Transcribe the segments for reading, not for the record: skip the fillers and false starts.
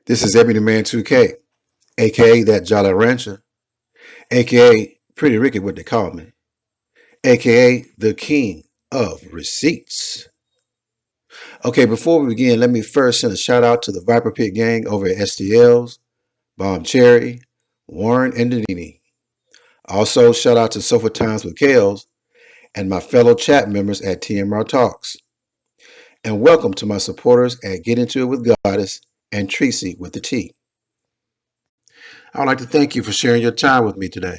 This is Ebony Man 2K, aka that Jolly Rancher, aka Pretty Ricky, what they call me, aka the King of Receipts. Okay, before we begin, let me first send a shout out to the Viper Pit gang over at STL's, Bomb Cherry, Warren, and Denini. Also, shout out to Sofa Times with Kales and my fellow chat members at TMR Talks. And welcome to my supporters at Get Into It with Goddess and Tracy with the T. I would like to thank you for sharing your time with me today.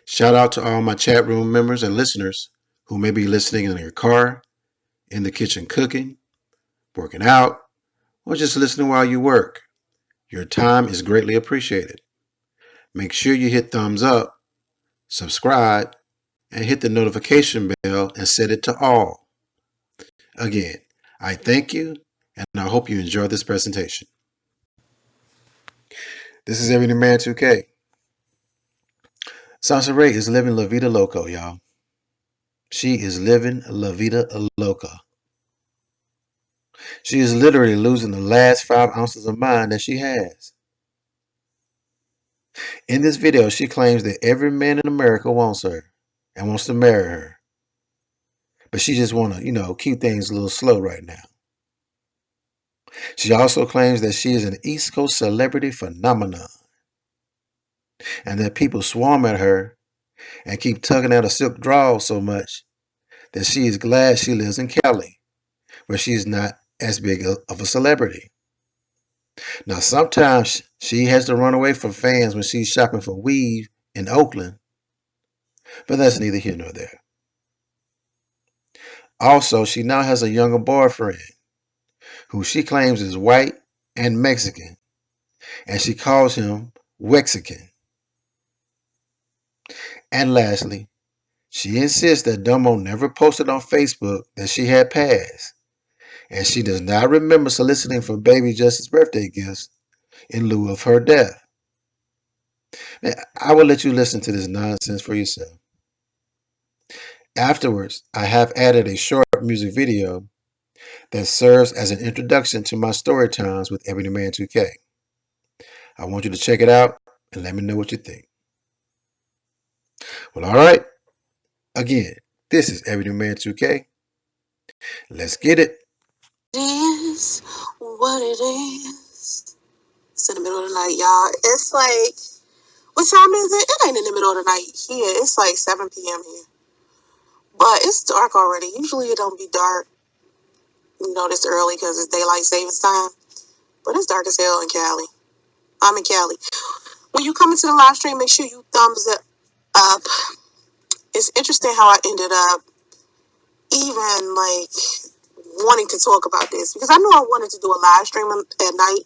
Shout out to all my chat room members and listeners who may be listening in your car, in the kitchen cooking, working out, or just listening while you work. Your time is greatly appreciated. Make sure you hit thumbs up, subscribe, and hit the notification bell and set it to all. Again, I thank you and I hope you enjoy this presentation. This is Everyday Man 2K. SONCERAE is living La Vida Loco, y'all. She is living La Vida Loca. She is literally losing the last 5 ounces of mind that she has. In this video, she claims that every man in America wants her and wants to marry her. But she just want to, keep things a little slow right now. She also claims that she is an East Coast celebrity phenomenon and that people swarm at her and keep tugging at her silk drawers so much that she is glad she lives in Cali, where she is not as big of a celebrity. Now, sometimes she has to run away from fans when she's shopping for weave in Oakland, but that's neither here nor there. Also, she now has a younger boyfriend who she claims is white and Mexican, and she calls him Wexican. And lastly, she insists that Dumbo never posted on Facebook that she had passed, and she does not remember soliciting for baby Justice's birthday gifts in lieu of her death. Now, I will let you listen to this nonsense for yourself. Afterwards, I have added a short music video that serves as an introduction to my story times with Ebony Man 2K. I want you to check it out and let me know what you think. Well, all right. Again, this is Ebony Man 2K. Let's get it. It is what it is. It's in the middle of the night, y'all. It's like, what time is it? It ain't in the middle of the night here. It's like 7 p.m. here. But it's dark already. Usually it don't be dark, this early because it's daylight savings time. But it's dark as hell in Cali. I'm in Cali. When you come into the live stream, make sure you thumbs it up. It's interesting how I ended up even wanting to talk about this because I knew I wanted to do a live stream at night.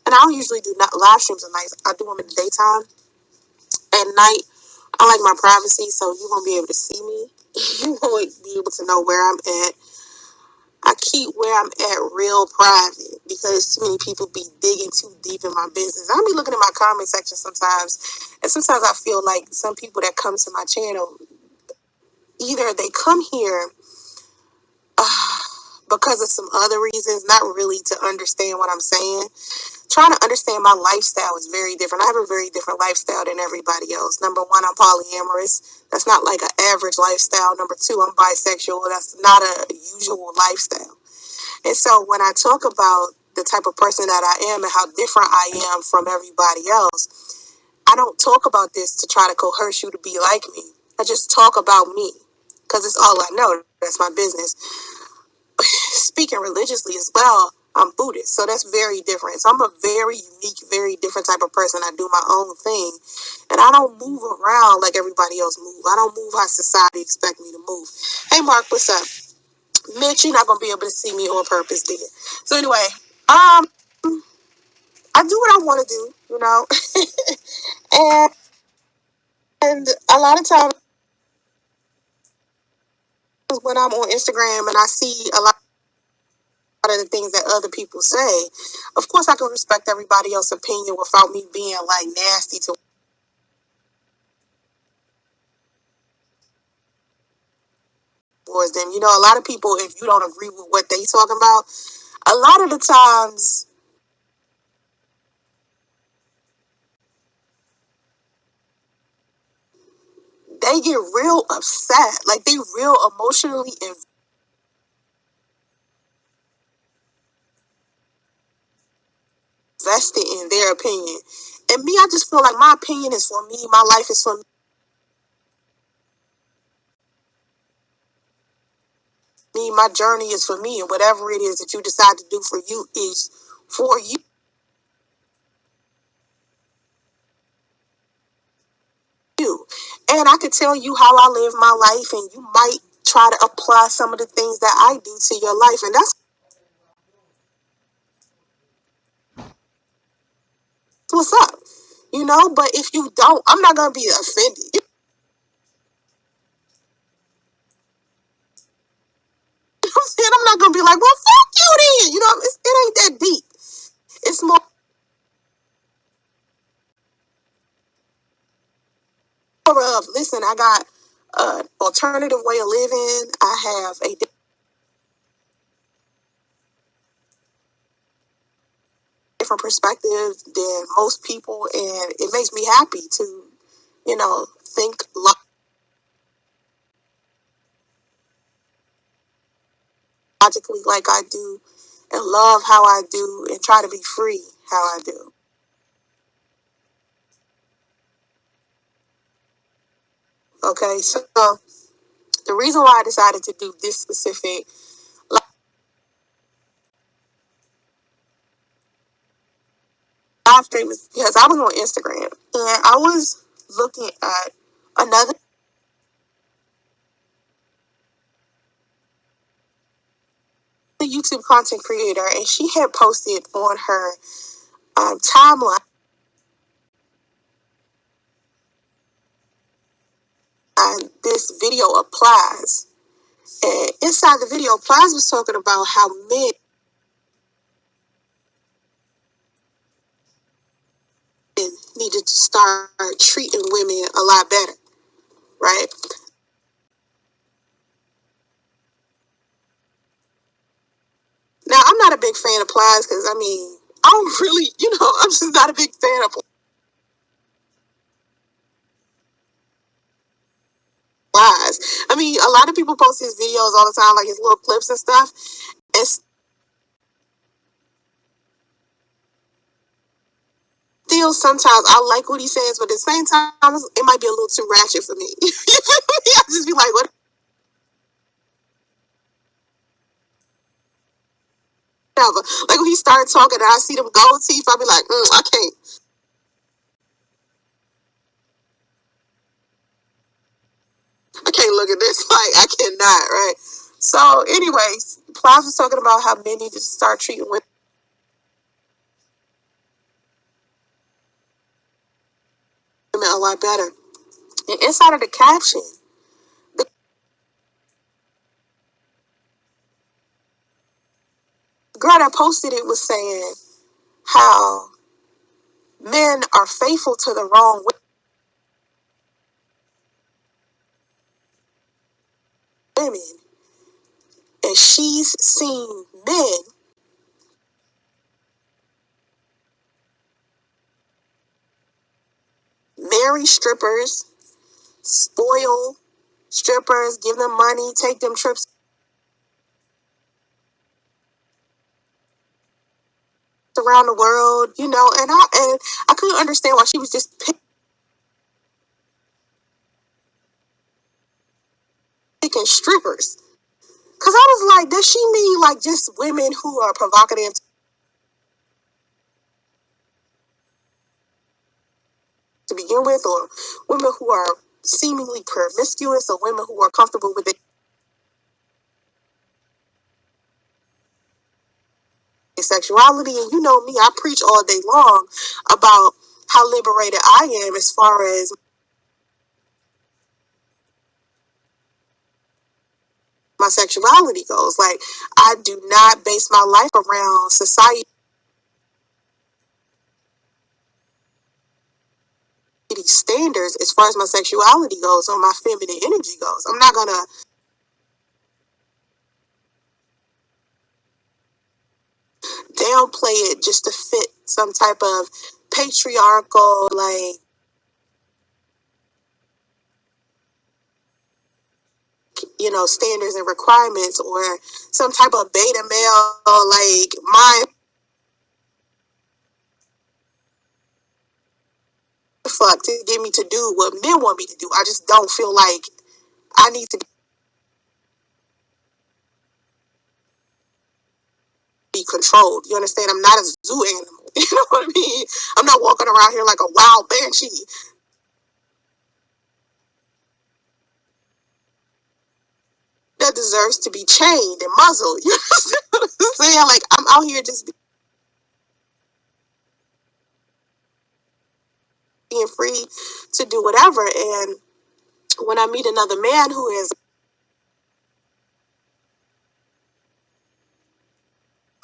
And I don't usually do not live streams at night. I do them in the daytime. At night, I like my privacy, so you won't be able to see me. You won't be able to know where I'm at. I keep where I'm at real private because too many people be digging too deep in my business. I be looking at my comment section sometimes, and sometimes I feel like some people that come to my channel, either they come here because of some other reasons, not really to understand what I'm saying. Trying to understand my lifestyle is very different. I have a very different lifestyle than everybody else. Number one, I'm polyamorous. That's not like an average lifestyle. Number two, I'm bisexual. That's not a usual lifestyle. And so when I talk about the type of person that I am and how different I am from everybody else, I don't talk about this to try to coerce you to be like me. I just talk about me because it's all I know. That's my business. Speaking religiously as well, I'm Buddhist, so that's very different. So I'm a very unique, very different type of person. I do my own thing, and I don't move around like everybody else move. I don't move how society expect me to move. Hey, Mark, what's up? Mitch, you're not gonna be able to see me on purpose, dear. So anyway, I do what I want to do, and a lot of times when I'm on Instagram and I see a lot of the things that other people say, of course I can respect everybody else's opinion without me being like nasty towards them. A lot of people, if you don't agree with what they talking about, a lot of the times they get real upset. Like, they real emotionally invested in their opinion. And me, I just feel like my opinion is for me, my life is for me, my journey is for me, and whatever it is that you decide to do for you is for you. And I could tell you how I live my life, and you might try to apply some of the things that I do to your life, and that's what's up, you know. But if you don't, I'm not gonna be offended. You know what I'm saying? I'm not gonna be like, well, fuck you then. You know, it ain't that deep. It's more of, listen, I got an alternative way of living. I have a different perspective than most people, and it makes me happy to, you know, think logically like I do, and love how I do, and try to be free how I do. Okay, so the reason why I decided to do this specific live stream is because I was on Instagram and I was looking at another YouTube content creator, and she had posted on her timeline this video applies. And inside the video, Plies was talking about how men needed to start treating women a lot better, right? Now, I'm not a big fan of Plies because, I mean, I don't really, you know, I'm just not a big fan of Plies. I mean, a lot of people post his videos all the time, like his little clips and stuff. And still, sometimes I like what he says, but at the same time, it might be a little too ratchet for me. I just be like, what? Whatever. Like when he started talking and I see them gold teeth, I be like, I can't look at this. Like, I cannot, right? So, anyways, Plies was talking about how men need to start treating women a lot better. And inside of the caption, the girl that posted it was saying how men are faithful to the wrong women, and she's seen men marry strippers, spoil strippers, give them money, take them trips around the world, you know. And I couldn't understand why she was just picking strippers. Cause I was like, does she mean like just women who are provocative to begin with, or women who are seemingly promiscuous, or women who are comfortable with their sexuality? And you know me, I preach all day long about how liberated I am as far as my sexuality goes. Like, I do not base my life around society standards as far as my sexuality goes or my feminine energy goes. I'm not gonna downplay it just to fit some type of patriarchal, like, standards and requirements, or some type of beta male, like mind fuck to get me to do what men want me to do. I just don't feel like I need to be controlled. You understand? I'm not a zoo animal. You know what I mean? I'm not walking around here like a wild banshee that deserves to be chained and muzzled. You understand what I'm saying? Like, I'm out here just being free to do whatever. And when I meet another man who is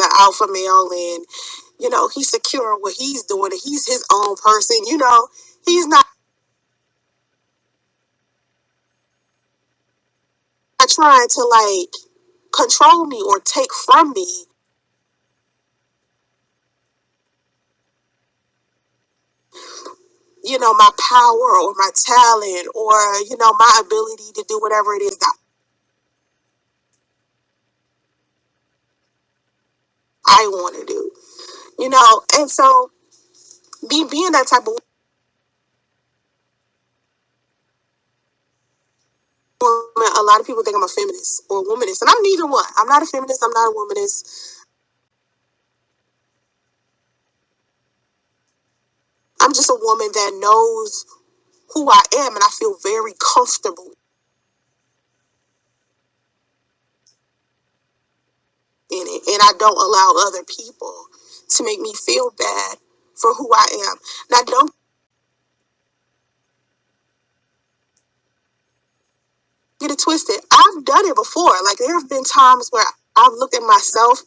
an alpha male, and he's secure in what he's doing, and he's his own person, he's not trying to like control me or take from me my power or my talent, or my ability to do whatever it is that I want to do. And so me being that type of woman, a lot of people think I'm a feminist or a womanist, and I'm neither one. I'm not a feminist, I'm not a womanist. I'm just a woman that knows who I am, and I feel very comfortable in it, and I don't allow other people to make me feel bad for who I am. Now, don't get it twisted. I've done it before. Like, there have been times where I've looked at myself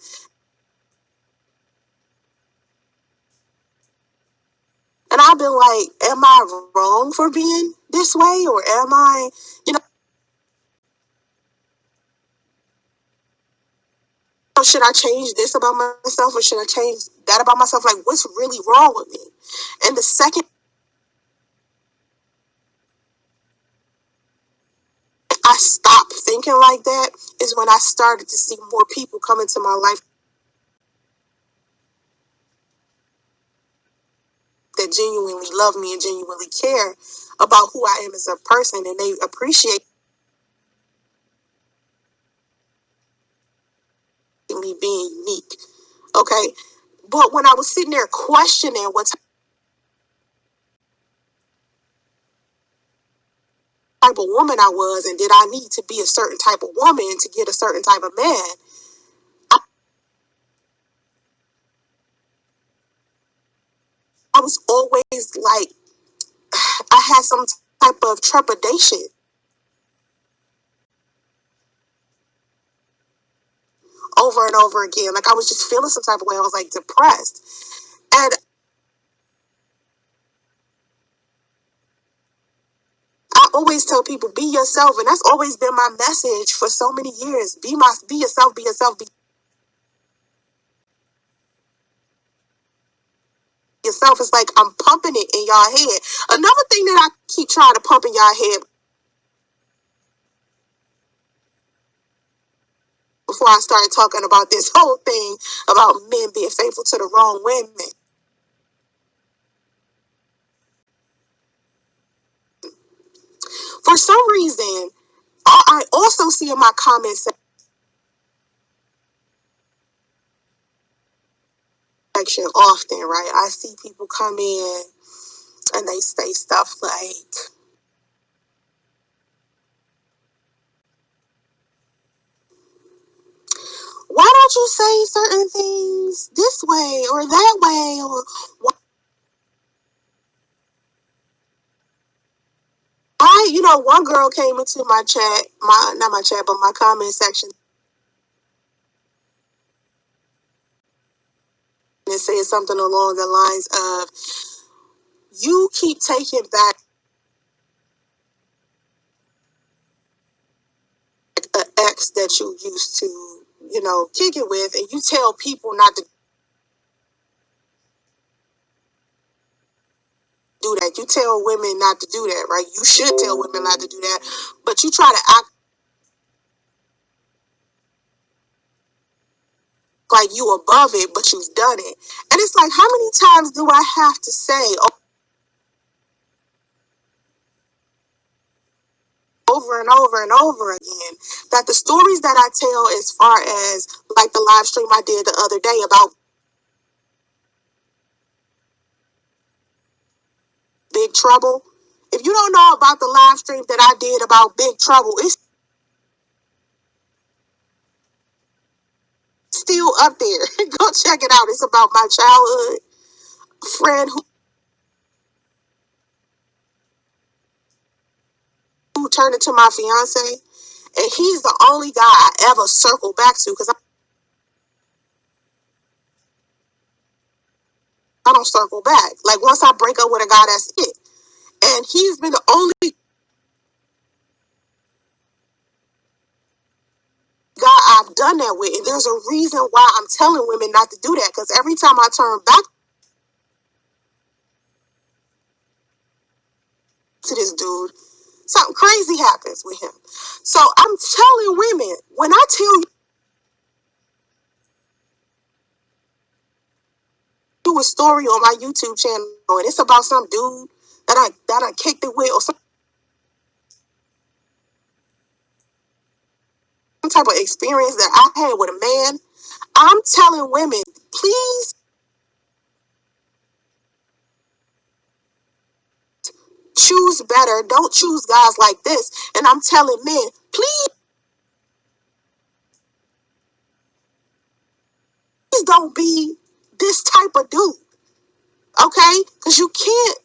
and I've been like, am I wrong for being this way? Or am I, should I change this about myself, or should I change that about myself? Like, what's really wrong with me? And the second I stopped thinking like that is when I started to see more people come into my life that genuinely love me and genuinely care about who I am as a person, and they appreciate me being unique. Okay. But when I was sitting there questioning what type of woman I was, and did I need to be a certain type of woman to get a certain type of man, I was always like, I had some type of trepidation over and over again. Like, I was just feeling some type of way. I was like depressed. And I always tell people, be yourself. And that's always been my message for so many years. Be yourself, be yourself, be yourself. It's like I'm pumping it in y'all head. Another thing that I keep trying to pump in y'all head before I started talking about this whole thing about men being faithful to the wrong women. For some reason, I also see in my comments section often, right? I see people come in and they say stuff like, why don't you say certain things this way or that way? Or one girl came into my chat, not my chat, but my comment section, and said something along the lines of, you keep taking back an ex that you used to, kick it with, and you tell people not to do that. You tell women not to do that, right? You should tell women not to do that, but you try to act like you above it, but you've done it. And it's like, how many times do I have to say over and over and over again that the stories that I tell, as far as like the live stream I did the other day about Big Trouble, if you don't know about the live stream that I did about Big Trouble, it's still up there. Go check it out. It's about my childhood friend who turned into my fiance, and he's the only guy I ever circle back to, because I don't circle back. Like, once I break up with a guy, that's it. And he's been the only guy I've done that with. And there's a reason why I'm telling women not to do that, because every time I turn back to this dude, something crazy happens with him. So I'm telling women, when I tell you a story on my YouTube channel and it's about some dude that I kicked it with, or some type of experience that I had with a man, I'm telling women, please choose better. Don't choose guys like this. And I'm telling men, please don't be this type of dude. Okay? Because you can't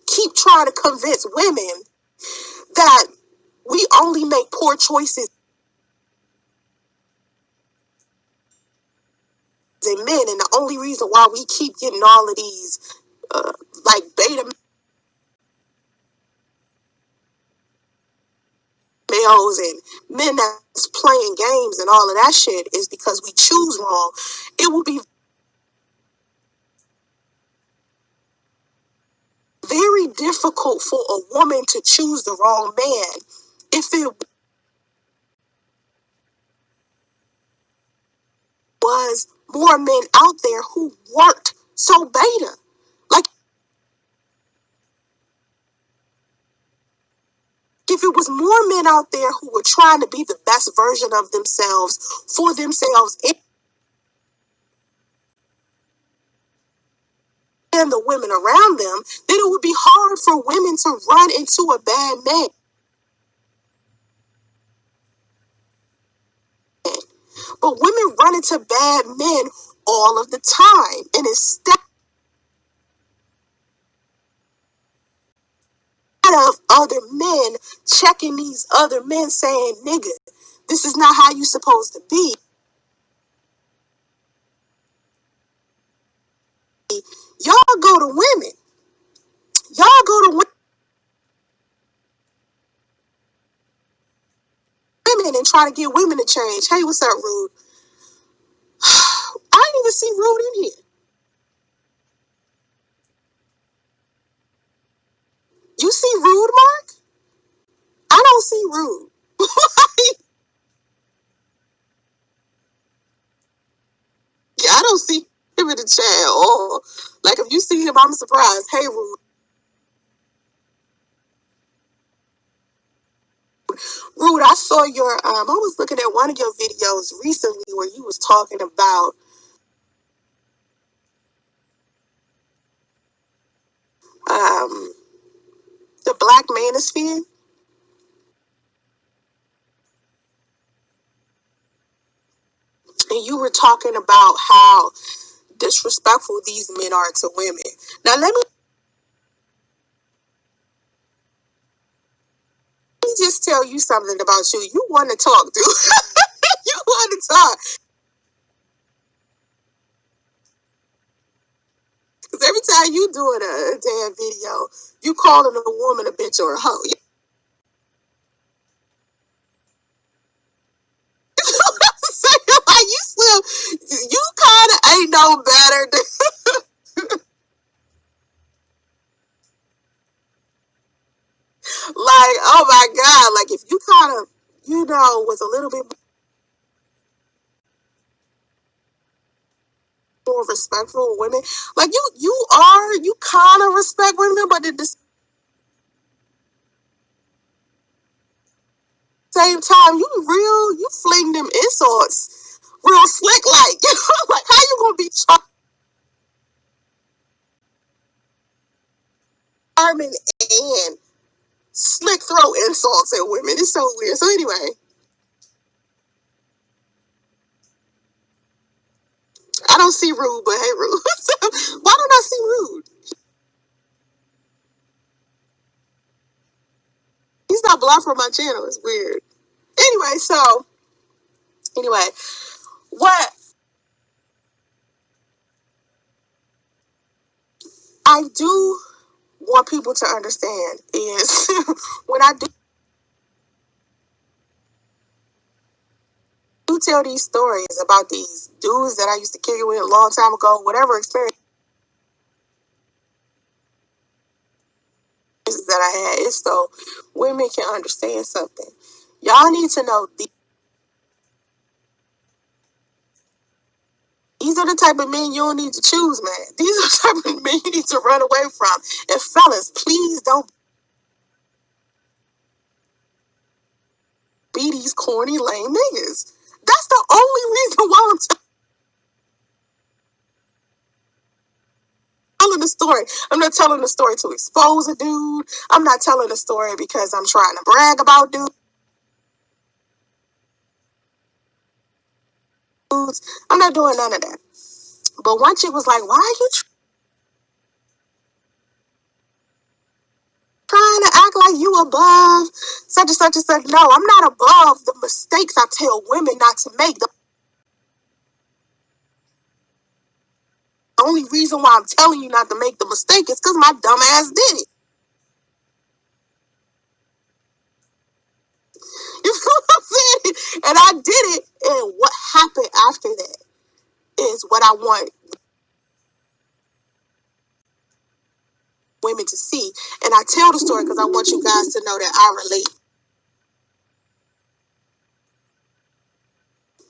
keep trying to convince women that we only make poor choices in men, and the only reason why we keep getting all of these like beta males and men that's playing games and all of that shit is because we choose wrong. It will be very difficult for a woman to choose the wrong man if it was more men out there who weren't so beta. Like, if it was more men out there who were trying to be the best version of themselves for themselves and the women around them, then it would be hard for women to run into a bad man. But women run into bad men all of the time. And instead of other men checking these other men saying, nigga, this is not how you supposed to be, y'all go to women. Y'all go to women and try to get women to change. Hey, what's up, Rude? I didn't even see Rude in here. You see Rude, Mark? I don't see Rude. Yeah, I don't see him in the chat. Or like, if you see him, I'm surprised. Hey, Rude. Rude, I saw your I was looking at one of your videos recently where you was talking about um the Black manosphere. And you were talking about how disrespectful these men are to women. Now let me just tell you something about you. You want to talk, dude. You want to talk. Because every time you doing a damn video, you calling a woman a bitch or a hoe. Like, you still, you kind of ain't no better than, like, oh my God, like, if you kind of, was a little bit more respectful of women. Like you kind of respect women, but at the same time, you fling them insults real slick, like like how you gonna be charming and slick throw insults at women? It's so weird. So anyway, I don't see Rude, but hey, Rude. Why don't I see Rude? He's not blocked from my channel. It's weird. Anyway, what I do want people to understand is when I do tell these stories about these dudes that I used to kick it with a long time ago, whatever experience that I had, it's so women can understand something. Y'all need to know these are the type of men you don't need to choose, man. These are the type of men you need to run away from. And fellas, please don't be these corny, lame niggas. That's the only reason why I'm telling the story. I'm not telling the story to expose a dude. I'm not telling the story because I'm trying to brag about dudes. I'm not doing none of that. But one chick was like, why are you trying to act like you above such and such and such? No, I'm not above the mistakes I tell women not to make. The only reason why I'm telling you not to make the mistake is because my dumb ass did it. You feel what I'm saying? And I did it. And what happened after that is what I want women to see. And I tell the story because I want you guys to know that I relate.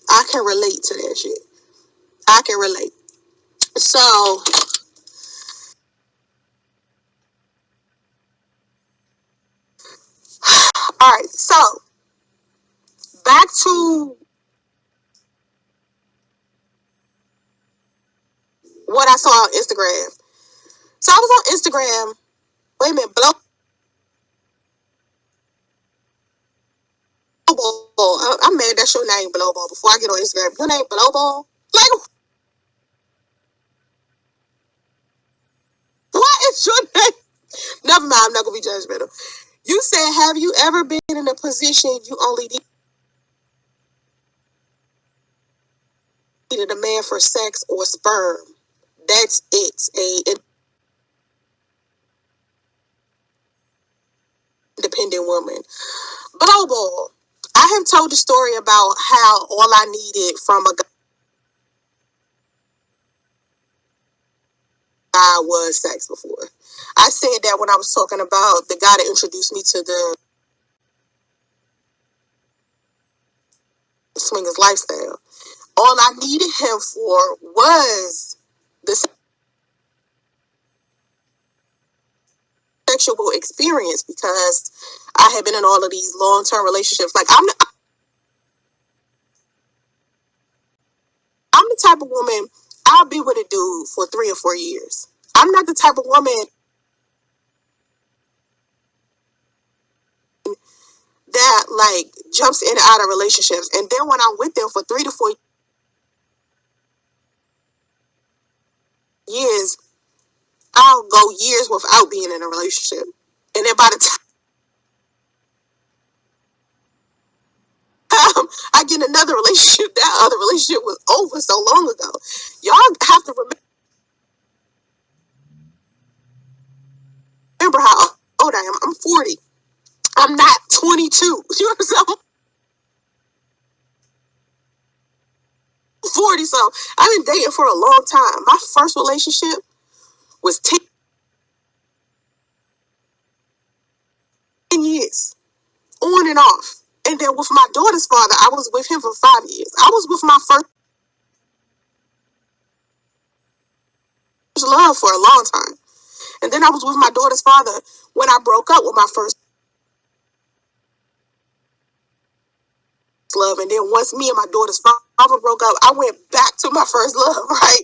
I can relate to that shit. I can relate. So, all right. So, back to what I saw on Instagram. So, I was on Instagram. Wait a minute. Blowball. I'm mad that's your name, Blowball. Before I get on Instagram, your name Blowball? Like, what is your name? Never mind. I'm not going to be judgmental. You said, have you ever been in a position you only needed a man for sex or sperm? That's it. A independent woman. Global. I have told the story about how all I needed from a guy was sex before. I said that when I was talking about the guy that introduced me to the swingers lifestyle. All I needed him for was the sexual experience because I had been in all of these long-term relationships. Like I'm the type of woman, I'll be with a dude for 3 or 4 years. I'm not the type of woman that like jumps in and out of relationships. And then when I'm with them for 3 to 4 years, I'll go years without being in a relationship. And then by the time I get another relationship, that other relationship was over so long ago. Y'all have to remember how old I am. I'm 40. I'm not 22. You know what I'm saying? I'm 40, so I've been dating for a long time. My first relationship was 10 years, on and off. And then with my daughter's father, I was with him for 5 years. I was with my first love for a long time. And then I was with my daughter's father when I broke up with my first love. And then once me and my daughter's father broke up, I went back to my first love, right?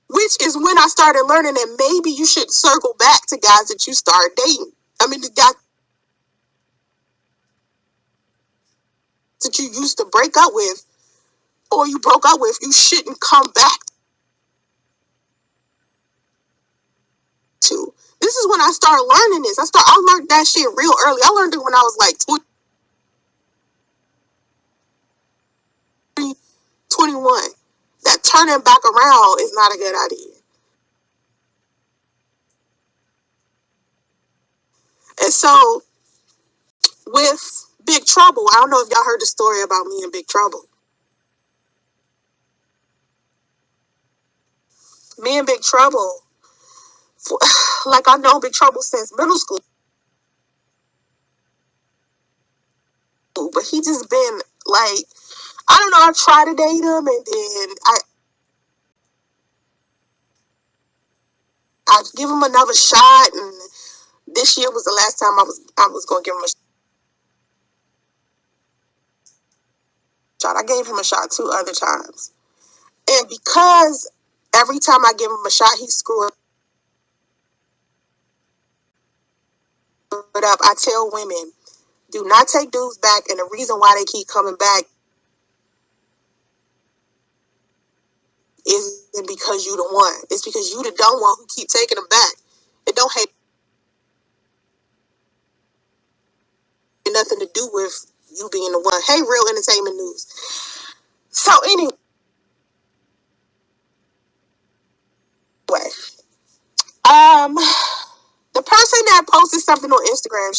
Which is when I started learning that maybe you should circle back to guys that you started dating. I mean, the guys that you used to break up with or you broke up with, you shouldn't come back to. This is when I started learning this. I learned that shit real early. I learned it when I was like 20, 21. That turning back around is not a good idea. And so with Big Trouble, I don't know if y'all heard the story about me and Big Trouble. Me and Big Trouble, like I know Big Trouble since middle school, but he just been like, I don't know, I tried to date him and then I give him another shot, and this year was the last time I was gonna give him a shot. I gave him a shot 2 other times. And because every time I give him a shot, he screwed it up, I tell women, do not take dudes back. And the reason why they keep coming back isn't because you the one. It's because you the dumb one who keep taking them back. It don't have nothing to do with you being the one. Hey, Real Entertainment News. So anyway, the person that posted something on Instagram,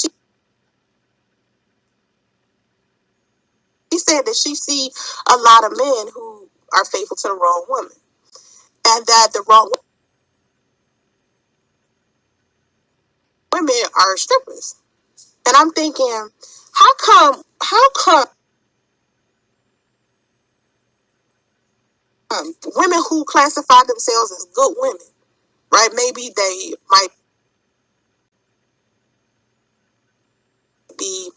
she said that she see a lot of men who are faithful to the wrong woman, and that the wrong women are strippers. And I'm thinking, how come women who classify themselves as good women, right? Maybe they might be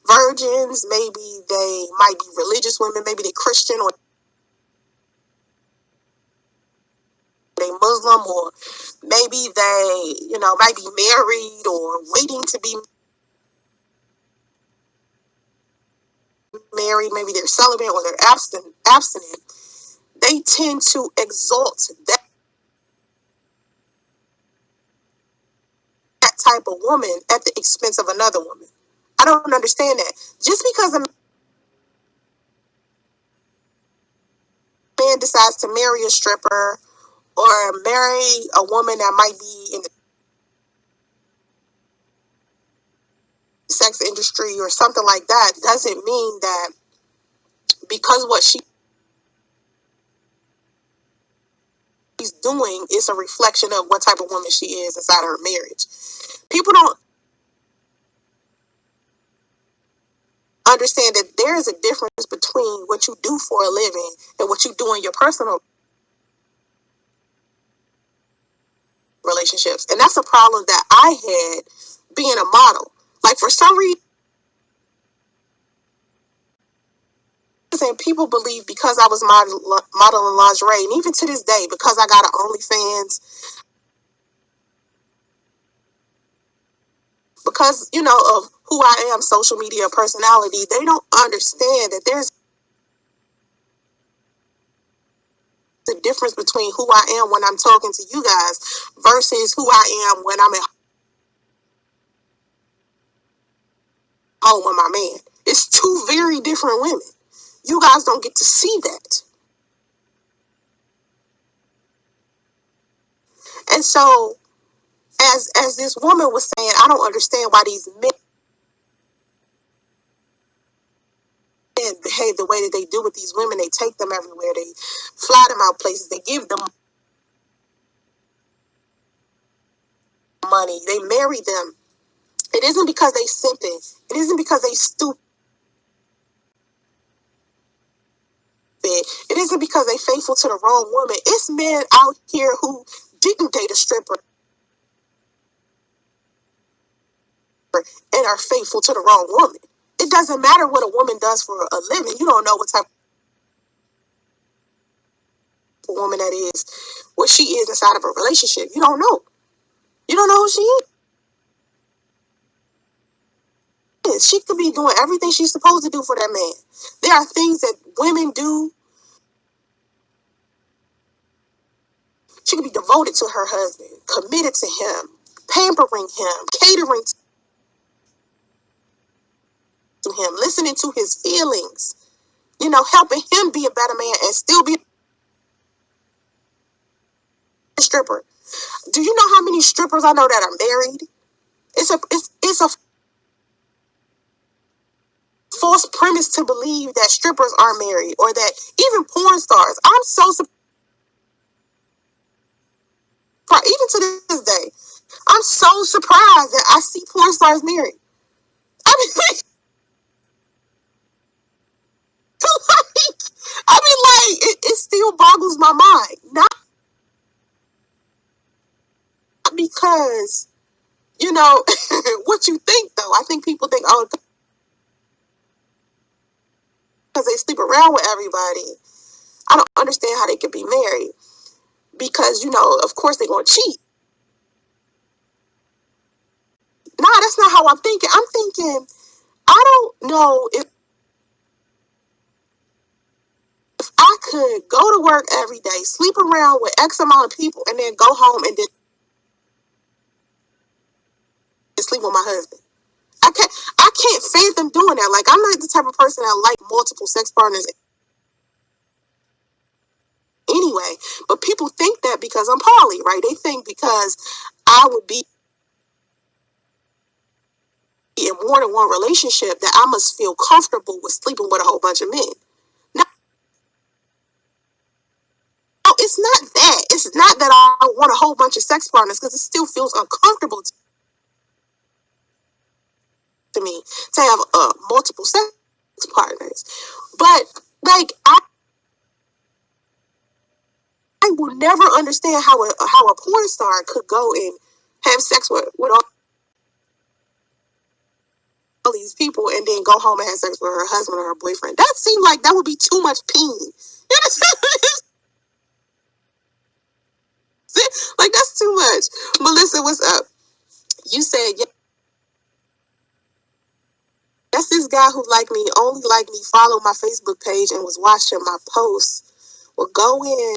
virgins, maybe they might be religious women, maybe they Christian or they Muslim, or maybe they, might be married or waiting to be married, maybe they're celibate or they're abstinent. They tend to exalt that type of woman at the expense of another woman. I don't understand that. Just because a man decides to marry a stripper or marry a woman that might be in the sex industry or something like that, doesn't mean that because what she's doing is a reflection of what type of woman she is inside her marriage. People don't understand that there is a difference between what you do for a living and what you do in your personal relationships. And that's a problem that I had being a model. Like, for some reason, people believe because I was modeling lingerie, and even to this day, because I got an OnlyFans, because, of who I am, social media personality, they don't understand that there's a difference between who I am when I'm talking to you guys versus who I am when I'm at home with my man. It's 2 very different women. You guys don't get to see that. And so, as this woman was saying, I don't understand why these men behave the way that they do with these women. They take them everywhere. They fly them out places. They give them money. They marry them It isn't because they simping. It isn't because they stupid. It isn't because they faithful to the wrong woman. It's men out here who didn't date a stripper and are faithful to the wrong woman. It doesn't matter what a woman does for a living. You don't know what type of woman that is, what she is inside of a relationship. You don't know. You don't know who she is. She could be doing everything she's supposed to do for that man. There are things that women do. She could be devoted to her husband, committed to him, pampering him, catering to him, listening to his feelings, helping him be a better man and still be a stripper. Do you know how many strippers I know that are married? It's a false premise to believe that strippers are married, or that even porn stars. I'm so surprised. Even to this day, I'm so surprised that I see porn stars married. It still boggles my mind. Not because, what you think, though. I think people think, oh, because they sleep around with everybody. I don't understand how they could be married. Because, of course they're going to cheat. Nah, that's not how I'm thinking. I'm thinking, I don't know if I could go to work every day, sleep around with X amount of people, and then go home and then sleep with my husband. I can't fathom doing that. Like, I'm not the type of person that like multiple sex partners anyway. But people think that because I'm poly, right? They think because I would be in more than one relationship that I must feel comfortable with sleeping with a whole bunch of men. No, it's not that. It's not that I want a whole bunch of sex partners, because it still feels uncomfortable to me to have multiple sex partners. But like, I will never understand how a porn star could go and have sex with all these people and then go home and have sex with her husband or her boyfriend. That seemed like that would be too much peen. Like, that's too much. Melissa, what's up? You said, yes, this guy who only liked me, followed my Facebook page and was watching my posts, will go in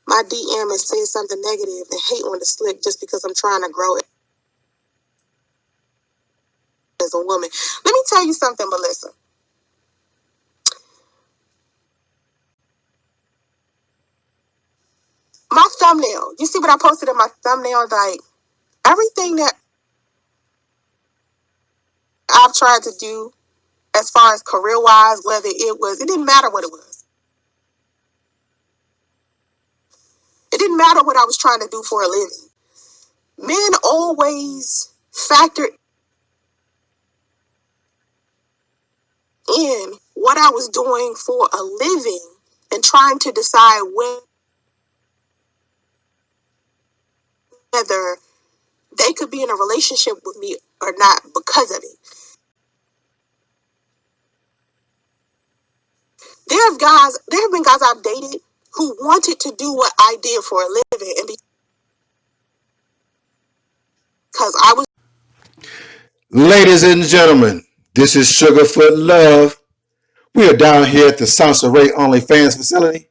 my DM and say something negative and hate on the slick just because I'm trying to grow it as a woman. Let me tell you something, Melissa. My thumbnail, you see what I posted in my thumbnail? Like, everything that I've tried to do as far as career-wise, it didn't matter what it was. It didn't matter what I was trying to do for a living. Men always factor in what I was doing for a living and trying to decide whether they could be in a relationship with me or not because of it. There have been guys I've dated who wanted to do what I did for a living, and because I was. Ladies and gentlemen, this is Sugarfoot Love. We are down here at the SONCERAE OnlyFans facility.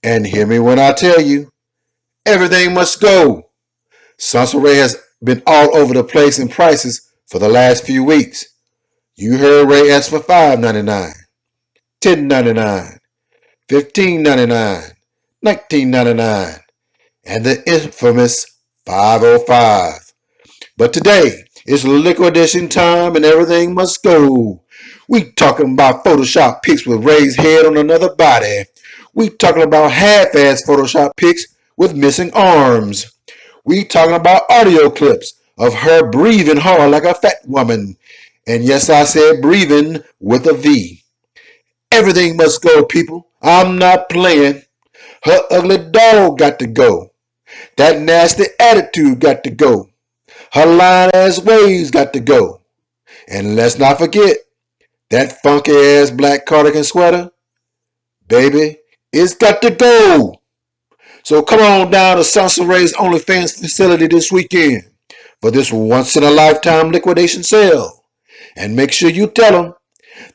And hear me when I tell you, everything must go. SONCERAE has been all over the place in prices for the last few weeks. You heard Ray ask for $5.99, $10.99, $15.99, $19.99, and the infamous $5.05. But today, it's liquidation time and everything must go. We talking about Photoshop pics with Ray's head on another body. We talking about half-ass Photoshop pics with missing arms. We talking about audio clips of her breathing hard like a fat woman. And yes, I said breathing with a V. Everything must go, people. I'm not playing. Her ugly dog got to go. That nasty attitude got to go. Her lying ass ways got to go. And let's not forget that funky ass black cardigan sweater. Baby, it's got to go. So come on down to SONCERAE's OnlyFans facility this weekend for this once in a lifetime liquidation sale. And make sure you tell them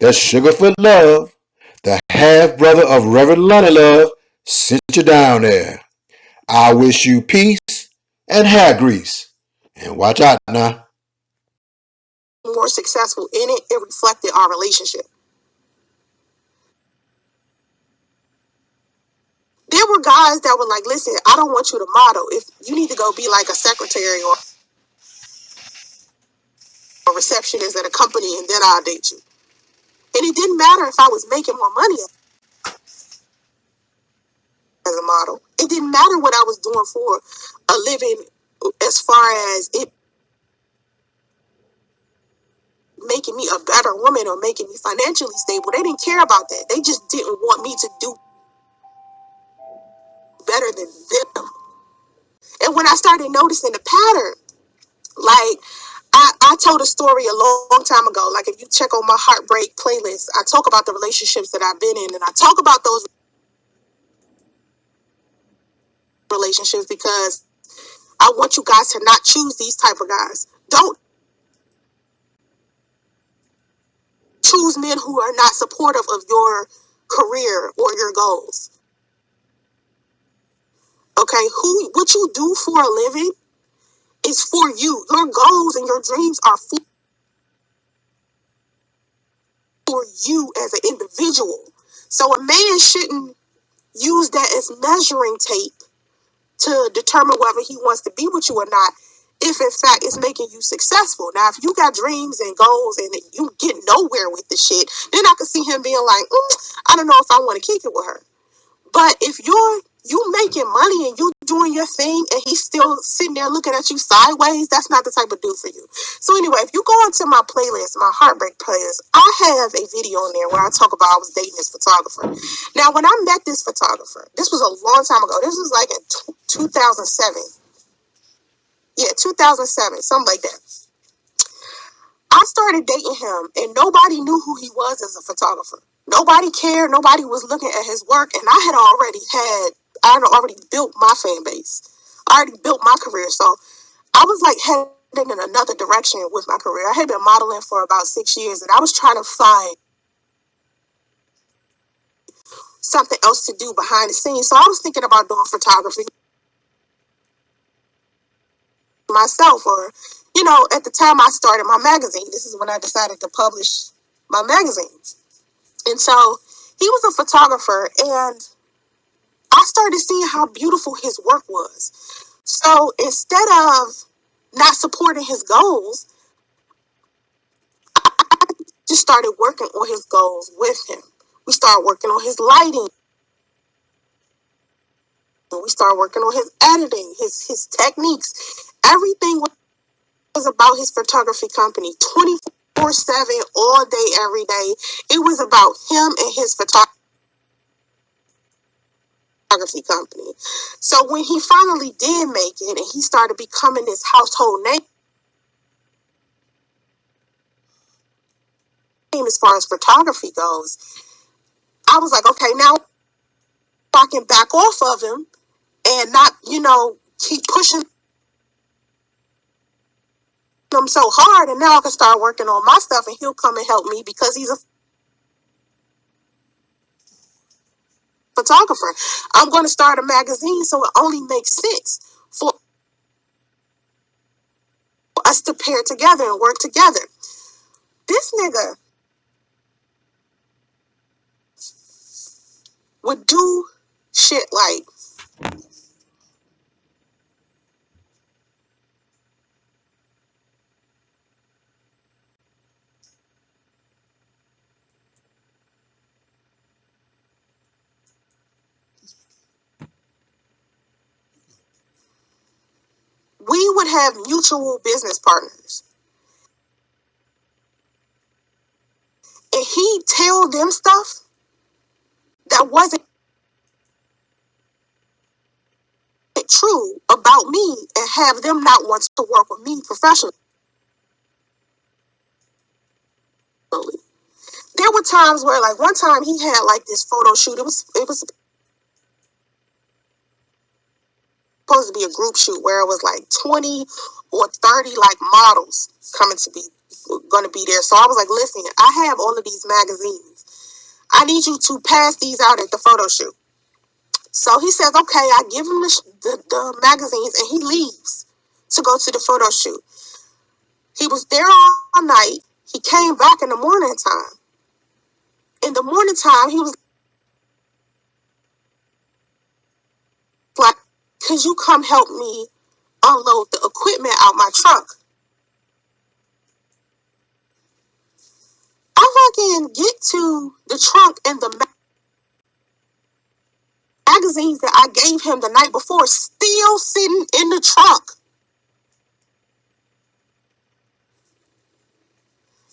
that Sugarfoot Love, the half brother of Reverend Lonnie Love, sent you down there. I wish you peace and hair grease. And watch out now. More successful in it, it reflected our relationship. There were guys that were like, listen, I don't want you to model. If you need to go be like a secretary or a receptionist at a company, and then I'll date you. And it didn't matter if I was making more money as a model. It didn't matter what I was doing for a living as far as it making me a better woman or making me financially stable. They didn't care about that. They just didn't want me to do better than them. And when I started noticing the pattern, like I told a story a long time ago. Like if you check on my heartbreak playlist, I talk about the relationships that I've been in, and I talk about those relationships because I want you guys to not choose these type of guys. Don't choose men who are not supportive of your career or your goals. Okay, what you do for a living is for you. Your goals and your dreams are for you as an individual. So a man shouldn't use that as measuring tape to determine whether he wants to be with you or not, if in fact it's making you successful. Now, if you got dreams and goals and you get nowhere with the shit, then I could see him being like, I don't know if I want to kick it with her. But if you making money and you doing your thing and he's still sitting there looking at you sideways, that's not the type of dude for you. So anyway, if you go into my playlist, my heartbreak playlist, I have a video in there where I talk about I was dating this photographer. Now, when I met this photographer, this was a long time ago. This was like in 2007. Yeah, 2007, something like that. I started dating him and nobody knew who he was as a photographer. Nobody cared. Nobody was looking at his work. And I had already built my fan base. I already built my career. So I was like heading in another direction with my career. I had been modeling for about 6 years and I was trying to find something else to do behind the scenes. So I was thinking about doing photography myself, or, at the time I started my magazine. This is when I decided to publish my magazines. And so he was a photographer and I started seeing how beautiful his work was. So instead of not supporting his goals, I just started working on his goals with him. We started working on his lighting. We started working on his editing, his techniques. Everything was about his photography company, 24/7, all day, every day. It was about him and his photography company. So when he finally did make it and he started becoming this household name as far as photography goes, I was like, okay, now I can back off of him and not, keep pushing him so hard. And now I can start working on my stuff and he'll come and help me because he's a photographer. I'm going to start a magazine, so it only makes sense for us to pair together and work together. This nigga would do shit like, would have mutual business partners. And he tell them stuff that wasn't true about me and have them not want to work with me professionally. There were times where, like, one time he had like this photo shoot. It was supposed to be a group shoot where it was like 20 or 30 like models going to be there. So I was like, listen, I have all of these magazines. I need you to pass these out at the photo shoot. So he says, okay, I give him the magazines, and he leaves to go to the photo shoot. He was there all night. He came back in the morning time. In the morning time, he was like, could you come help me unload the equipment out my trunk? I fucking get to the trunk, and the magazines that I gave him the night before still sitting in the trunk.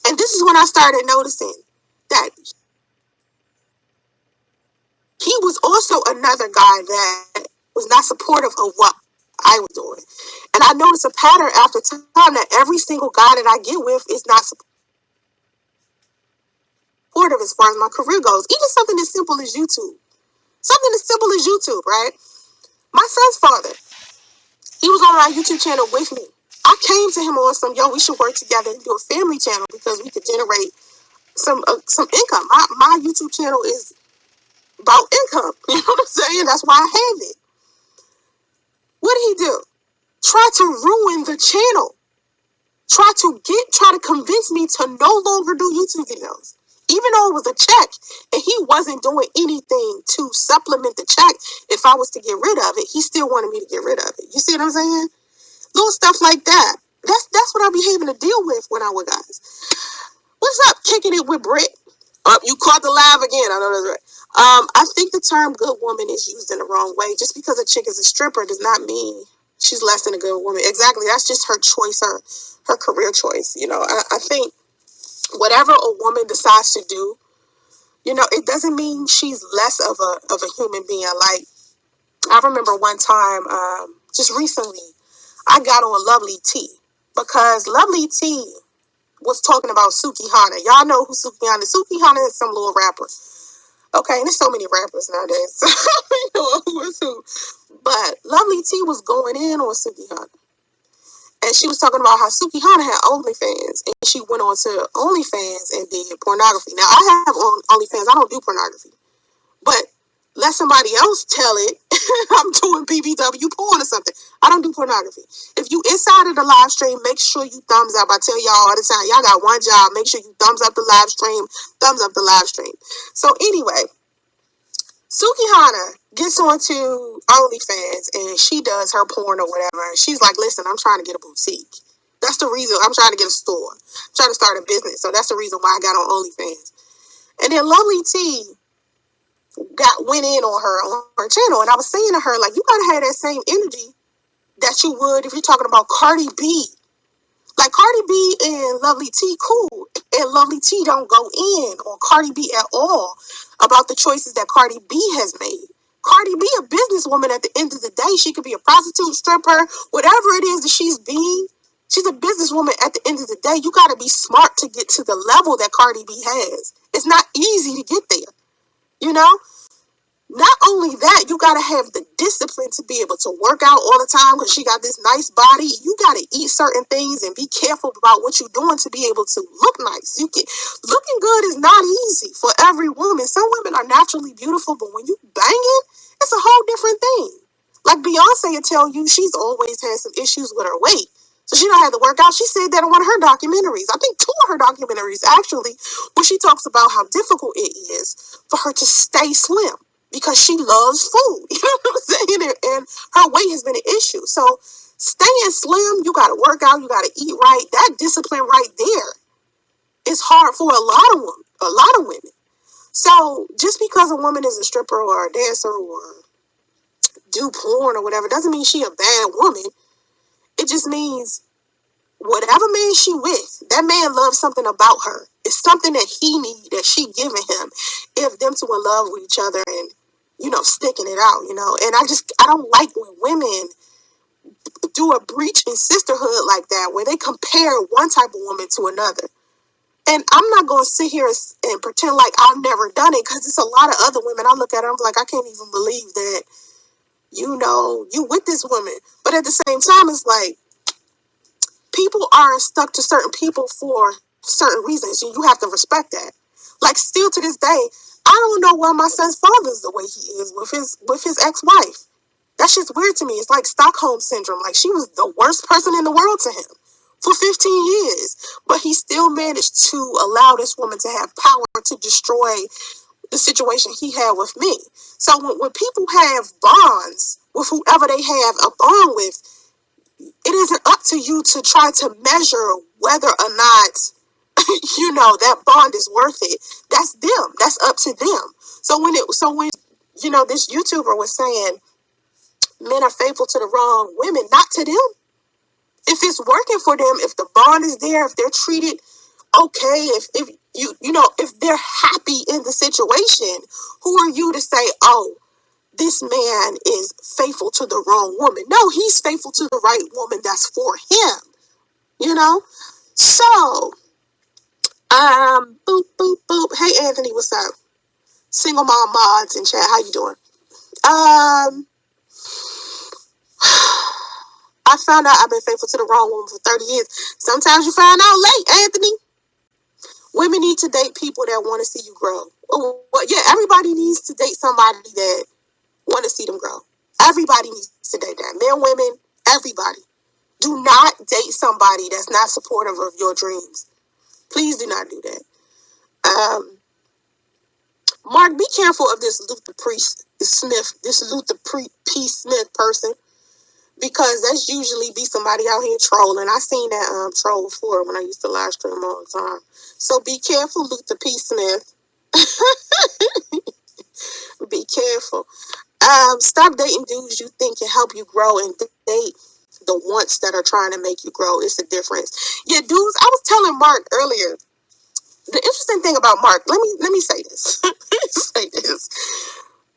And this is when I started noticing that he was also another guy that was not supportive of what I was doing. And I noticed a pattern after time that every single guy that I get with is not supportive as far as my career goes. Even something as simple as YouTube. Something as simple as YouTube, right? My son's father, he was on my YouTube channel with me. I came to him on some, we should work together and do a family channel because we could generate some income. My YouTube channel is about income. You know what I'm saying? That's why I have it. What did he do? Try to ruin the channel. Try to convince me to no longer do YouTube videos. Even though it was a check and he wasn't doing anything to supplement the check, if I was to get rid of it, he still wanted me to get rid of it. You see what I'm saying? Little stuff like that. That's what I be having to deal with when I with guys. What's up? Kicking it with Britt. You caught the live again. I know that's right. I think the term good woman is used in the wrong way. Just because a chick is a stripper does not mean she's less than a good woman. Exactly. That's just her choice, her career choice. I think whatever a woman decides to do, it doesn't mean she's less of a human being. Like, I remember one time, just recently, I got on lovelyti because lovelyti was talking about Suki Hana. Y'all know who Suki Hana is. Suki Hana is some little rapper. Okay, and there's so many rappers nowadays. So you know who is who. But lovelyti was going in on Suki Hana. And she was talking about how Suki Hana had OnlyFans. And she went on to OnlyFans and did pornography. Now, I have OnlyFans. I don't do pornography. But let somebody else tell it I'm doing BBW porn or something. I don't do pornography. If you inside of the live stream, make sure you thumbs up. I tell y'all all the time, y'all got one job. Make sure you thumbs up the live stream. Thumbs up the live stream. So anyway, Suki Hana gets onto OnlyFans and she does her porn or whatever. And she's like, listen, I'm trying to get a boutique. That's the reason. I'm trying to get a store. I'm trying to start a business. So that's the reason why I got on OnlyFans. And then lovelyti went in on her channel. And I was saying to her, like, you gotta have that same energy that you would if you're talking about Cardi B. Like, Cardi B and lovelyti cool. And lovelyti don't go in on Cardi B at all about the choices that Cardi B has made. Cardi B a businesswoman at the end of the day. She could be a prostitute, stripper, whatever it is that she's being. She's a businesswoman at the end of the day. You got to be smart to get to the level that Cardi B has. It's not easy to get there. Not only that, you got to have the discipline to be able to work out all the time because she got this nice body. You got to eat certain things and be careful about what you're doing to be able to look nice. Looking good is not easy for every woman. Some women are naturally beautiful, but when you banging, it's a whole different thing. Like Beyonce will tell you she's always had some issues with her weight. So she don't have to work out. She said that in one of her documentaries. I think 2 of her documentaries, actually, where she talks about how difficult it is for her to stay slim. Because she loves food, you know what I'm saying? And her weight has been an issue. So staying slim, you got to work out, you got to eat right. That discipline right there is hard for a lot of women. So just because a woman is a stripper or a dancer or do porn or whatever, doesn't mean she a bad woman. It just means whatever man she with, that man loves something about her. It's something that he need that she giving him. If them two in love with each other and, sticking it out, And I don't like when women do a breach in sisterhood like that, where they compare one type of woman to another. And I'm not going to sit here and pretend like I've never done it, because it's a lot of other women I look at, I'm like, I can't even believe that, you with this woman. But at the same time, it's like, people are stuck to certain people for certain reasons, and you have to respect that. Like, still to this day, I don't know why my son's father is the way he is with his ex-wife. That shit's weird to me. It's like Stockholm syndrome. Like, she was the worst person in the world to him for 15 years. But he still managed to allow this woman to have power to destroy the situation he had with me. So when people have bonds with whoever they have a bond with, it isn't up to you to try to measure whether or not, that bond is worth it. That's them. That's up to them. So when this YouTuber was saying men are faithful to the wrong women, not to them. If it's working for them, if the bond is there, if they're treated okay, if they're happy in the situation, who are you to say, oh, this man is faithful to the wrong woman? No, he's faithful to the right woman that's for him, So, boop, boop, boop. Hey, Anthony, what's up? Single mom mods in chat, how you doing? I found out I've been faithful to the wrong woman for 30 years. Sometimes you find out late, Anthony. Women need to date people that want to see you grow. Well, yeah, everybody needs to date somebody that want to see them grow. Everybody needs to date that. Men, women, everybody. Do not date somebody that's not supportive of your dreams. Please do not do that. Mark, be careful of this Luther P. Smith person, because that's usually be somebody out here trolling. I seen that troll before when I used to live stream all the time. So be careful, Luther P. Smith. Be careful. Stop dating dudes you think can help you grow, and date the ones that are trying to make you grow. It's a difference. Yeah, dudes, I was telling Mark earlier, the interesting thing about Mark, let me say this. Say this.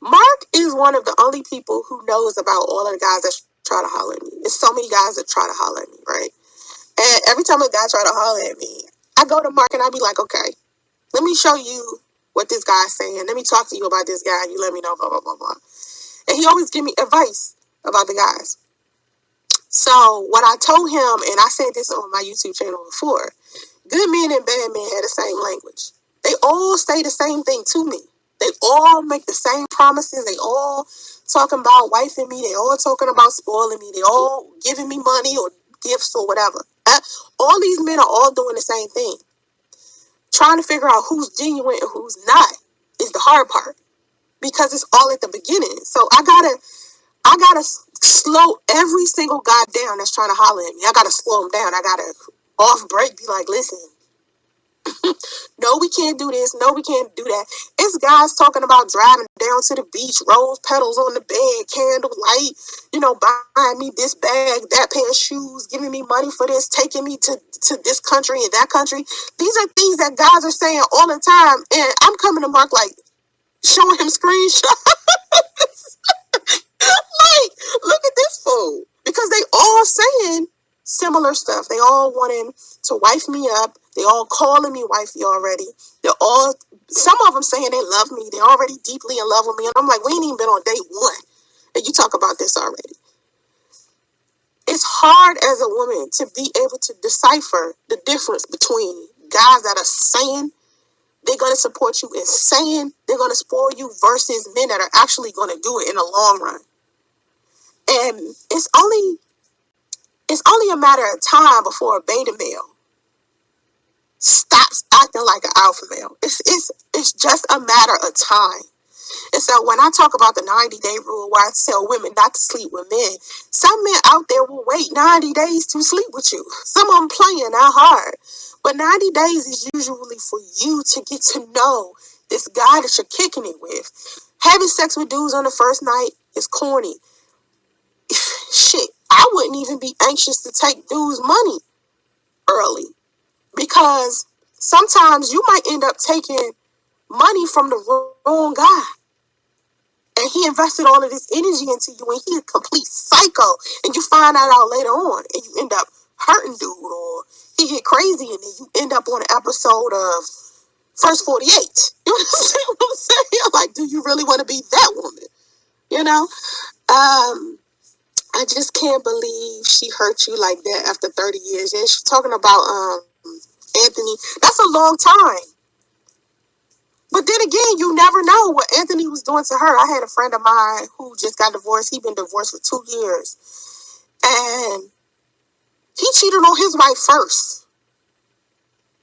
Mark is one of the only people who knows about all of the guys that try to holler at me. There's so many guys that try to holler at me, right? And every time a guy try to holler at me, I go to Mark and I be like, okay, let me show you what this guy's saying. Let me talk to you about this guy, and you let me know, blah, blah, blah, blah. And he always give me advice about the guys. So what I told him, and I said this on my YouTube channel before, good men and bad men have the same language. They all say the same thing to me. They all make the same promises. They all talking about wifing me. They all talking about spoiling me. They all giving me money or gifts or whatever. All these men are all doing the same thing. Trying to figure out who's genuine and who's not is the hard part, because it's all at the beginning. So I gotta slow every single guy down that's trying to holler at me. I gotta slow him down. I gotta off break, be like, listen, no, we can't do this. No, we can't do that. It's guys talking about driving down to the beach, rose petals on the bed, candle light, buying me this bag, that pair of shoes, giving me money for this, taking me to this country and that country. These are things that guys are saying all the time. And I'm coming to Mark like, showing him screenshots. Like, look at this fool. Because they all saying similar stuff. They all wanting to wife me up. They all calling me wifey already. Some of them saying they love me. They're already deeply in love with me. And I'm like, we ain't even been on date one, and you talk about this already. It's hard as a woman to be able to decipher the difference between guys that are saying they're going to support you and saying they're going to spoil you versus men that are actually going to do it in the long run. And it's only a matter of time before a beta male stops acting like an alpha male. It's just a matter of time. And so when I talk about the 90-day rule, where I tell women not to sleep with men, some men out there will wait 90 days to sleep with you. Some of them playing out hard. But 90 days is usually for you to get to know this guy that you're kicking it with. Having sex with dudes on the first night is corny. Shit, I wouldn't even even be anxious to take dude's money early, because sometimes you might end up taking money from the wrong guy, and he invested all of this energy into you, and he a complete psycho, and you find that out later on, and you end up hurting dude, or he get crazy, and then you end up on an episode of First 48. You understand what I'm saying? Like, do you really want to be that woman? You know? I just can't believe she hurt you like that after 30 years. And she's talking about Anthony. That's a long time. But then again, you never know what Anthony was doing to her. I had a friend of mine who just got divorced. He'd been divorced for 2 years. And he cheated on his wife first.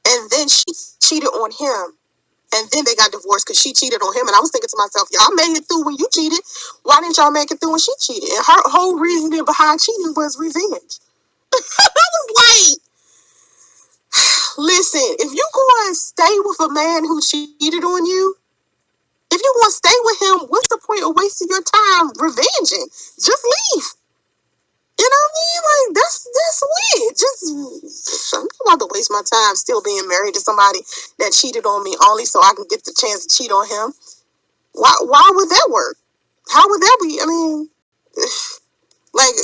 And then she cheated on him. And then they got divorced because she cheated on him. And I was thinking to myself, y'all made it through when you cheated. Why didn't y'all make it through when she cheated? And her whole reasoning behind cheating was revenge. I was like, listen, if you going to stay with a man who cheated on you, if you want to stay with him, what's the point of wasting your time revenging? Just leave. You know what I mean? Like, that's weird. I'm about to waste my time still being married to somebody that cheated on me only so I can get the chance to cheat on him. Why would that work? How would that be? I mean, like,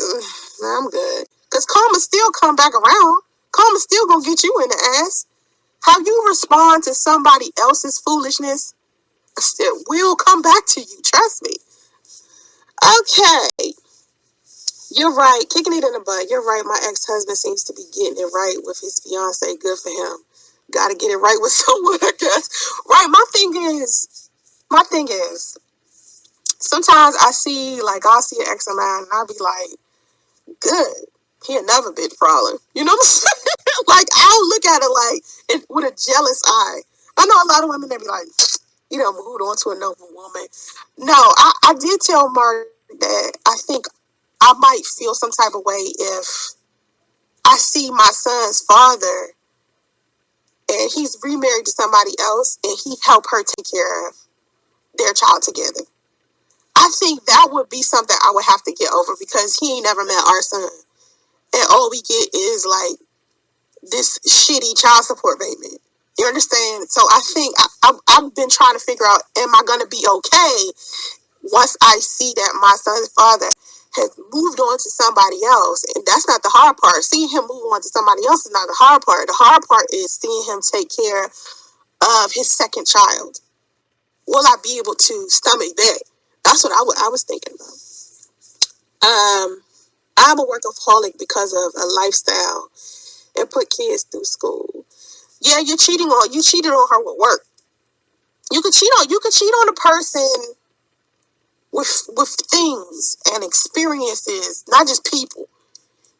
I'm good. Because karma still come back around. Karma still gonna get you in the ass. How you respond to somebody else's foolishness still will come back to you. Trust me. Okay. You're right. Kicking it in the butt. You're right. My ex-husband seems to be getting it right with his fiance. Good for him. Got to get it right with someone, I guess. Right. My thing is, sometimes I'll see an ex of mine and I'll be like, good. He another bitch problem. You know what I'm saying? Like, I'll look at it like with a jealous eye. I know a lot of women, they be like, moved on to another woman. No, I did tell Mark that I think I might feel some type of way if I see my son's father and he's remarried to somebody else and he helped her take care of their child together. I think that would be something I would have to get over because he ain't never met our son. And all we get is like this shitty child support payment. You understand? So I think I've been trying to figure out, am I going to be okay once I see that my son's father has moved on to somebody else? And that's not the hard part. Seeing him move on to somebody else is not the hard part. The hard part is seeing him take care of his second child. Will I be able to stomach that? That's what I was thinking about. I'm a workaholic because of a lifestyle and put kids through school. Yeah, you cheated on her with work. You could cheat on a person with things and experiences, not just people.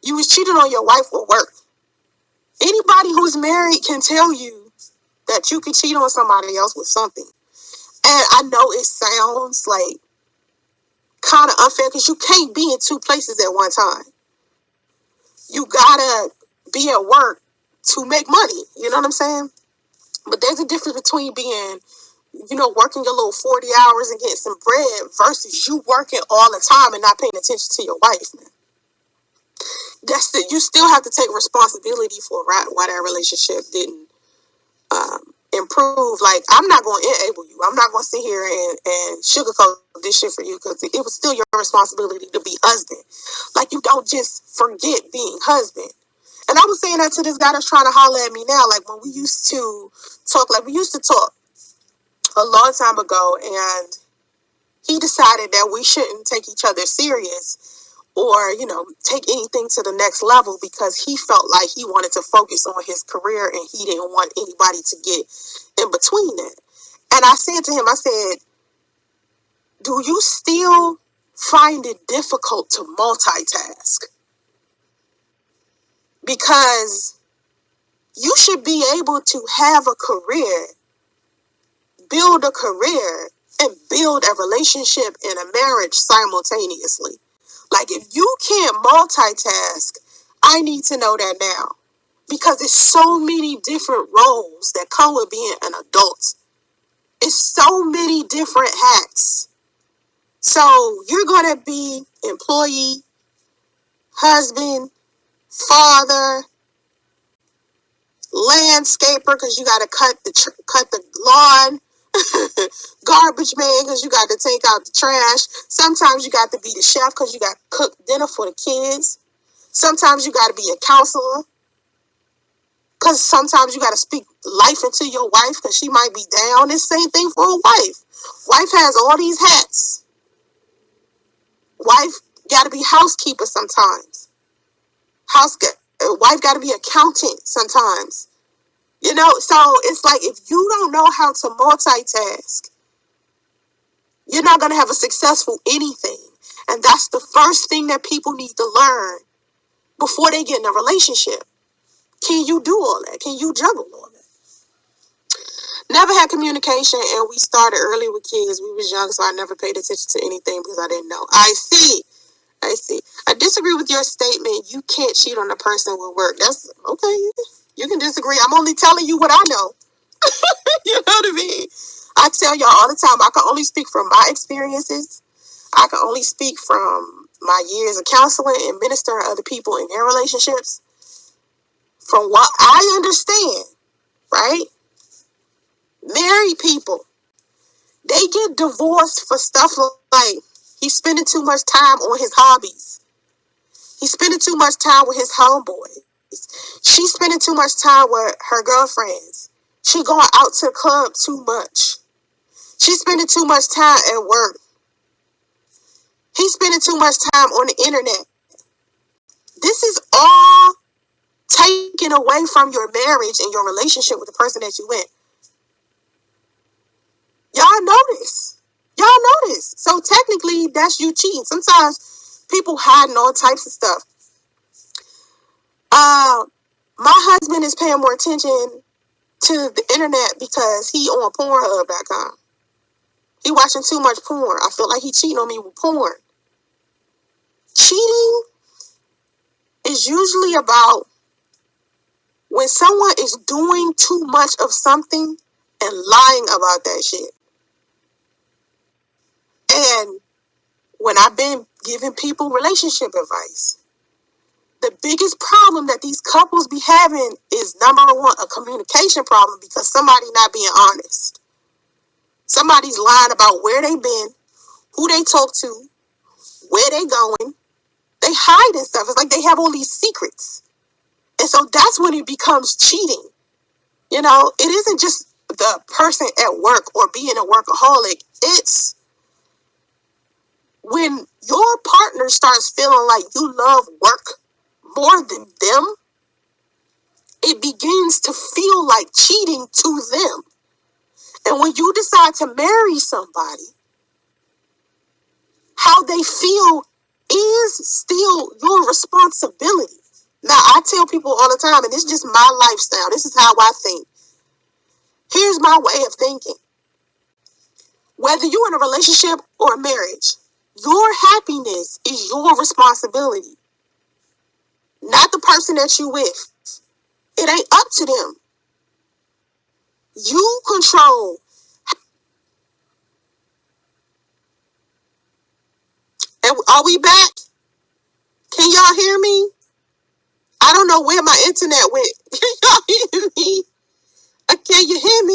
You was cheating on your wife with work. Anybody who's married can tell you that you can cheat on somebody else with something. And I know it sounds like kind of unfair because you can't be in two places at one time. You gotta be at work to make money. You know what I'm saying? But there's a difference between being, working your little 40 hours and getting some bread versus you working all the time and not paying attention to your wife, man. You still have to take responsibility for why that relationship didn't improve. Like, I'm not going to enable you. I'm not going to sit here and sugarcoat this shit for you because it was still your responsibility to be husband. Like, you don't just forget being husband. And I was saying that to this guy that's trying to holler at me now. Like, when we used to talk a long time ago, and he decided that we shouldn't take each other serious or, take anything to the next level because he felt like he wanted to focus on his career and he didn't want anybody to get in between that. And I said to him, do you still find it difficult to multitask? Because you should be able to have a career, build a career, and build a relationship and a marriage simultaneously. Like, if you can't multitask, I need to know that now. Because there's so many different roles that come with being an adult. It's so many different hats. So you're going to be employee, husband, father, landscaper because you got to cut the lawn, garbage man because you got to take out the trash. Sometimes you got to be the chef because you got to cook dinner for the kids. Sometimes you got to be a counselor because sometimes you got to speak life into your wife because she might be down. It's the same thing for a wife. Wife has all these hats. Wife got to be housekeeper sometimes. Wife got to be accountant sometimes. You know, so it's like if you don't know how to multitask, you're not going to have a successful anything. And that's the first thing that people need to learn before they get in a relationship. Can you do all that? Can you juggle all that? Never had communication, and we started early with kids. We was young, so I never paid attention to anything because I didn't know. I see. I disagree with your statement. You can't cheat on a person with work. That's okay. You can disagree. I'm only telling you what I know. You know what I mean? I tell y'all all the time, I can only speak from my experiences. I can only speak from my years of counseling and ministering to other people in their relationships. From what I understand, right? Married people, they get divorced for stuff like he's spending too much time on his hobbies. He's spending too much time with his homeboys. She's spending too much time with her girlfriends. She going out to the club too much. She's spending too much time at work. He's spending too much time on the internet. This is all taken away from your marriage and your relationship with the person that you with. Y'all know this. So technically, that's you cheating. Sometimes people hiding all types of stuff. My husband is paying more attention to the internet because he on Pornhub.com. He watching too much porn. I feel like he cheating on me with porn. Cheating is usually about when someone is doing too much of something and lying about that shit. And when I've been giving people relationship advice, the biggest problem that these couples be having is, number one, a communication problem because somebody not being honest. Somebody's lying about where they been, who they talk to, where they going. They hiding stuff. It's like they have all these secrets. And so that's when it becomes cheating. You know, it isn't just the person at work or being a workaholic. It's when your partner starts feeling like you love work more than them, it begins to feel like cheating to them. And when you decide to marry somebody, how they feel is still your responsibility. Now, I tell people all the time, and it's just my lifestyle. This is how I think. Here's my way of thinking. Whether you're in a relationship or a marriage, your happiness is your responsibility, not the person that you with. It ain't up to them. You control. And are we back? Can y'all hear me? I don't know where my internet went. Can y'all hear me? Can you hear me?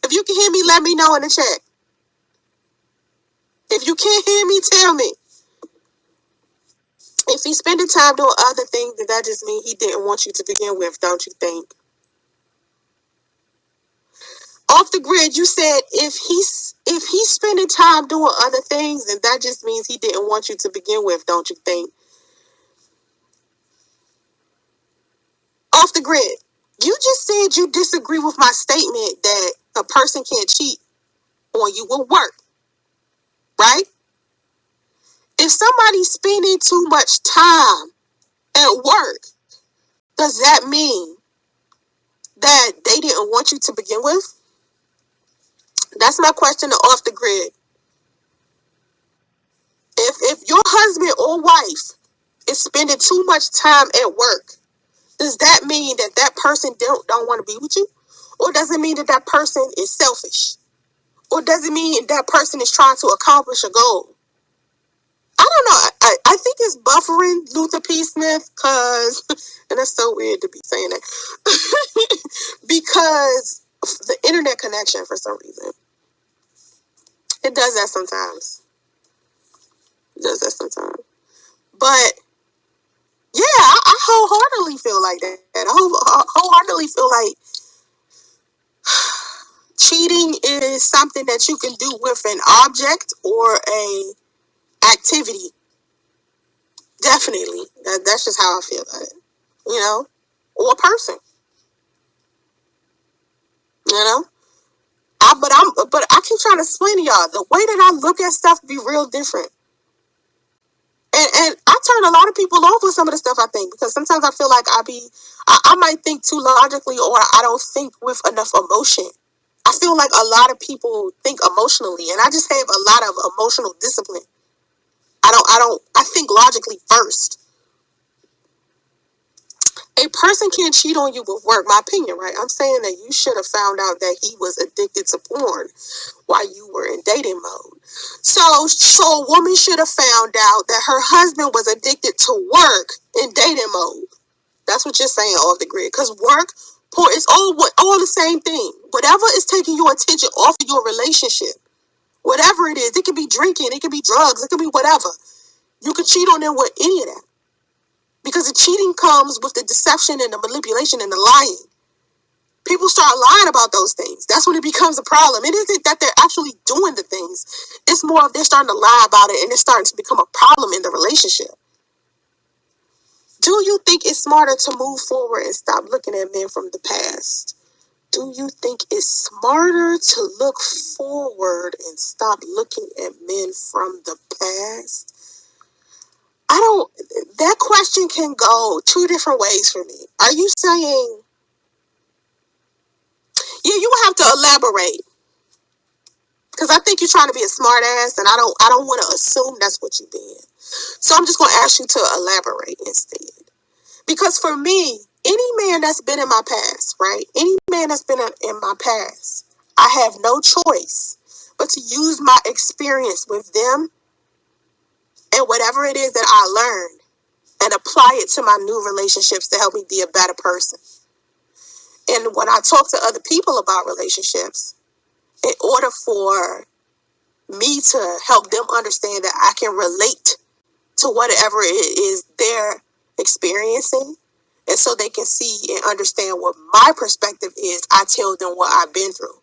If you can hear me, let me know in the chat. If you can't hear me, tell me. If he's spending time doing other things, then that just means he didn't want you to begin with, don't you think? Off the grid, you said if he's spending time doing other things, then that just means he didn't want you to begin with, don't you think? Off the grid, you just said you disagree with my statement that a person can't cheat on you with work, right? If somebody's spending too much time at work, does that mean that they didn't want you to begin with? That's my question to Off the Grid. If your husband or wife is spending too much time at work, does that mean that that person don't want to be with you? Or does it mean that that person is selfish? Or does it mean that person is trying to accomplish a goal? I don't know. I think it's buffering Luther P. Smith because, and that's so weird to be saying that, because the internet connection for some reason. It does that sometimes. It does that sometimes. But yeah, I wholeheartedly feel like that. I wholeheartedly feel like cheating is something that you can do with an object or a activity. Definitely. That's just how I feel about it. You know? Or a person. You know? But I keep trying to explain to y'all the way that I look at stuff be real different. And I turn a lot of people off with some of the stuff I think, because sometimes I feel like I might think too logically, or I don't think with enough emotion. I feel like a lot of people think emotionally, and I just have a lot of emotional discipline. I think logically first. A person can cheat on you with work, my opinion, right? I'm saying that you should have found out that he was addicted to porn while you were in dating mode. So a woman should have found out that her husband was addicted to work in dating mode. That's what you're saying off the grid. Because work, porn, it's all the same thing. Whatever is taking your attention off of your relationship, whatever it is, it could be drinking, it could be drugs, it could be whatever. You could cheat on them with any of that. Because the cheating comes with the deception and the manipulation and the lying. People start lying about those things. That's when it becomes a problem. It isn't that they're actually doing the things. It's more of they're starting to lie about it, and it's starting to become a problem in the relationship. Do you think it's smarter to move forward and stop looking at men from the past? Do you think it's smarter to look forward and stop looking at men from the past? That question can go two different ways for me. Are you saying, yeah, you would have to elaborate. Because I think you're trying to be a smart ass, and I don't want to assume that's what you're being. So I'm just going to ask you to elaborate instead. Because for me, any man that's been in my past, right? Any man that's been in my past, I have no choice but to use my experience with them and whatever it is that I learned and apply it to my new relationships to help me be a better person. And when I talk to other people about relationships, in order for me to help them understand that I can relate to whatever it is they're experiencing, and so they can see and understand what my perspective is, I tell them what I've been through.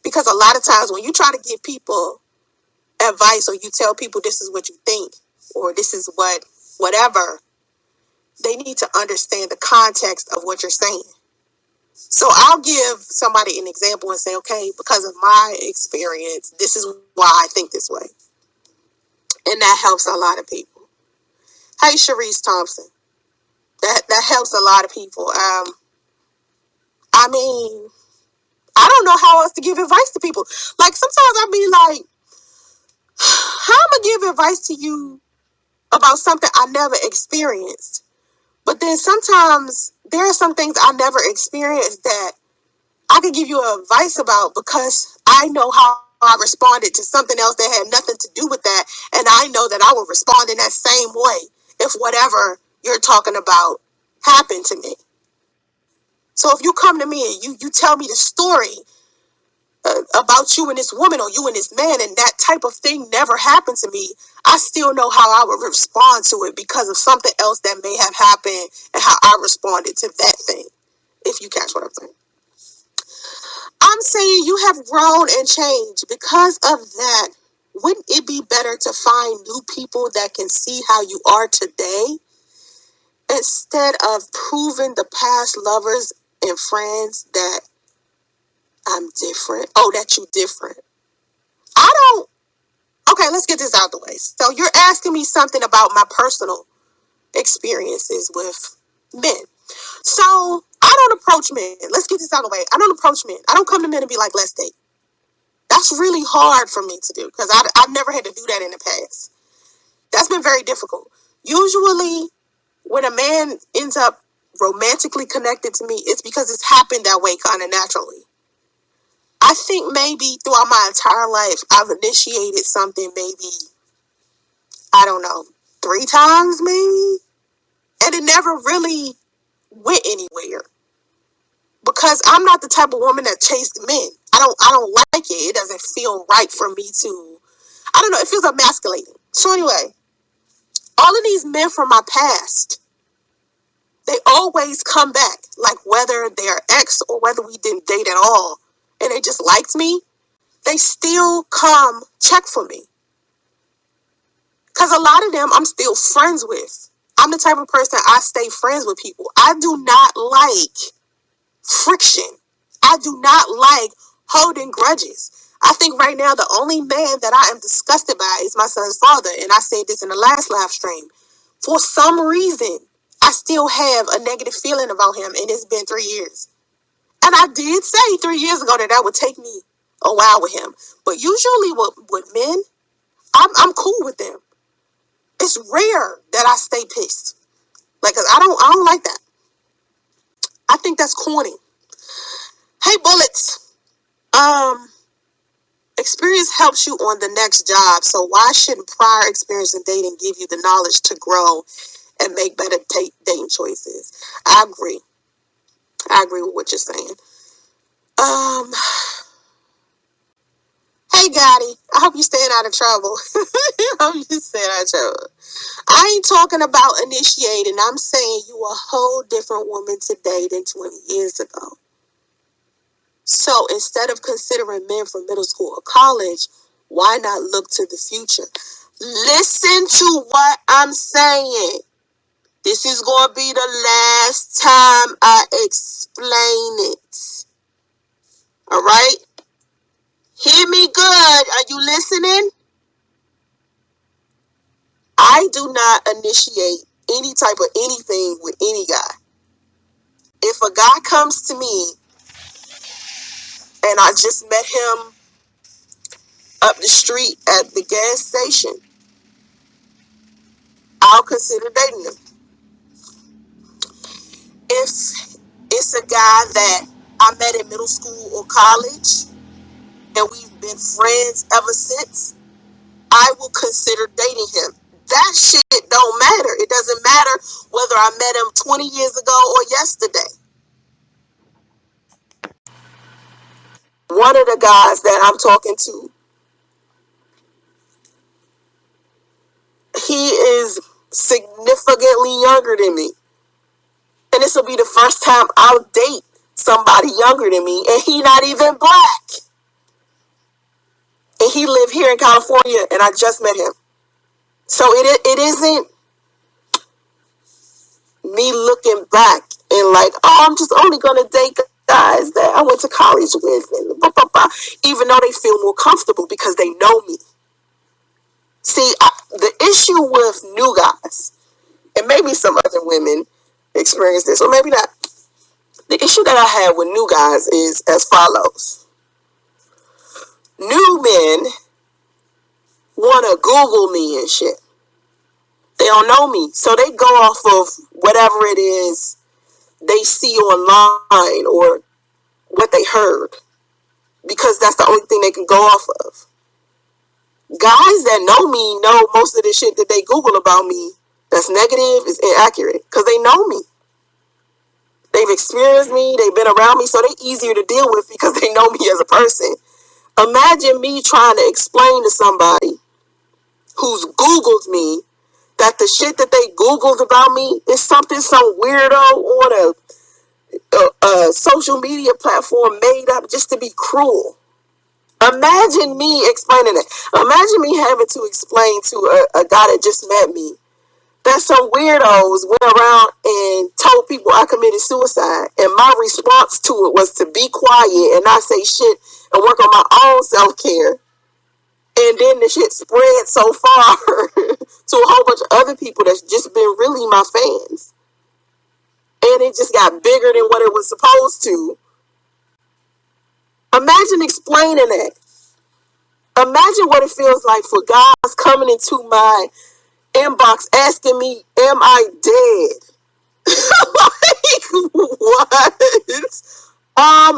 Because a lot of times when you try to give people advice, or you tell people this is what you think, or this is whatever, they need to understand the context of what you're saying. So I'll give somebody an example and say, okay, because of my experience, this is why I think this way. And that helps a lot of people. Hey, Sharice Thompson. That helps a lot of people. I mean, I don't know how else to give advice to people. Like, sometimes I'll be like, how am I going to give advice to you about something I never experienced? But then sometimes there are some things I never experienced that I can give you advice about because I know how I responded to something else that had nothing to do with that. And I know that I will respond in that same way if whatever you're talking about happened to me. So if you come to me and you tell me the story about you and this woman, or you and this man, and that type of thing never happened to me, I still know how I would respond to it because of something else that may have happened and how I responded to that thing, if you catch what I'm saying. I'm saying you have grown and changed. Because of that, wouldn't it be better to find new people that can see how you are today instead of proving the past lovers and friends that I'm different? Oh, that you different. Okay, let's get this out the way. So you're asking me something about my personal experiences with men. So I don't approach men. Let's get this out of the way. I don't approach men. I don't come to men and be like, let's date. That's really hard for me to do because I've never had to do that in the past. That's been very difficult. Usually, when a man ends up romantically connected to me, it's because it's happened that way kind of naturally. I think maybe throughout my entire life, I've initiated something maybe I don't know, 3 times maybe. And it never really went anywhere. Because I'm not the type of woman that chased men. I don't like it. It doesn't feel right for me to, I don't know, it feels emasculating. So anyway, all of these men from my past, they always come back. Like whether they're ex or whether we didn't date at all and they just liked me, they still come check for me. Because a lot of them I'm still friends with. I'm the type of person, I stay friends with people. I do not like friction. I do not like holding grudges. I think right now the only man that I am disgusted by is my son's father. And I said this in the last live stream. For some reason, I still have a negative feeling about him, and it's been 3 years. And I did say 3 years ago that that would take me a while with him. But usually with men, I'm cool with them. It's rare that I stay pissed. Like, 'cause I don't like that. I think that's corny. Hey, Bullets. Experience helps you on the next job. So why shouldn't prior experience in dating give you the knowledge to grow and make better dating choices? I agree. I agree with what you're saying. Hey, Gotti. I hope you're staying out of trouble. I hope you're staying out of trouble. I ain't talking about initiating. I'm saying you a whole different woman today than 20 years ago. So instead of considering men from middle school or college, why not look to the future? Listen to what I'm saying. This is going to be the last time I explain it. All right? Hear me good. Are you listening? I do not initiate any type of anything with any guy. If a guy comes to me and I just met him up the street at the gas station, I'll consider dating him. If it's a guy that I met in middle school or college and we've been friends ever since, I will consider dating him. That shit don't matter. It doesn't matter whether I met him 20 years ago or yesterday. One of the guys that I'm talking to, he is significantly younger than me. And this will be the first time I'll date somebody younger than me, and he not even black. And he lived here in California, and I just met him. So it isn't me looking back and like, oh, I'm just only going to date guys that I went to college with, and blah, blah, blah, even though they feel more comfortable because they know me. See, the issue with new guys, and maybe some other women experience this, or maybe not. The issue that I have with new guys is as follows. New men want to Google me and shit. They don't know me. So they go off of whatever it is they see online or what they heard, because that's the only thing they can go off of. Guys that know me know most of the shit that they Google about me that's negative is inaccurate because they know me. They've experienced me. They've been around me, so they're easier to deal with because they know me as a person. Imagine me trying to explain to somebody who's Googled me that the shit that they Googled about me is something some weirdo on a social media platform made up just to be cruel. Imagine me explaining it. Imagine me having to explain to a guy that just met me that some weirdos went around and told people I committed suicide, and my response to it was to be quiet and not say shit and work on my own self-care. And then the shit spread so far to a whole bunch of other people that's just been really my fans. And it just got bigger than what it was supposed to. Imagine explaining that. Imagine what it feels like for guys coming into my inbox asking me, am I dead? Like, what?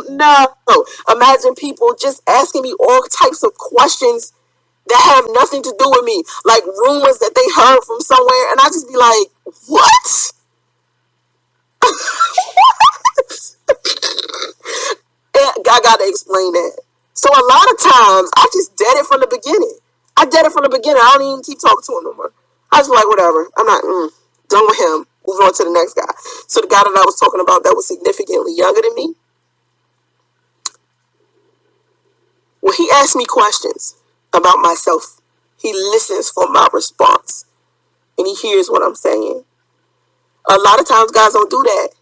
No. Imagine people just asking me all types of questions that have nothing to do with me, like rumors that they heard from somewhere, and I just be like, what? And I gotta explain that. So a lot of times I just dead it from the beginning. I dead it from the beginning. I don't even keep talking to him no more. I was like, whatever. I'm not done with him. Moving on to the next guy. So the guy that I was talking about that was significantly younger than me, when he asks me questions about myself, he listens for my response and he hears what I'm saying. A lot of times guys don't do that.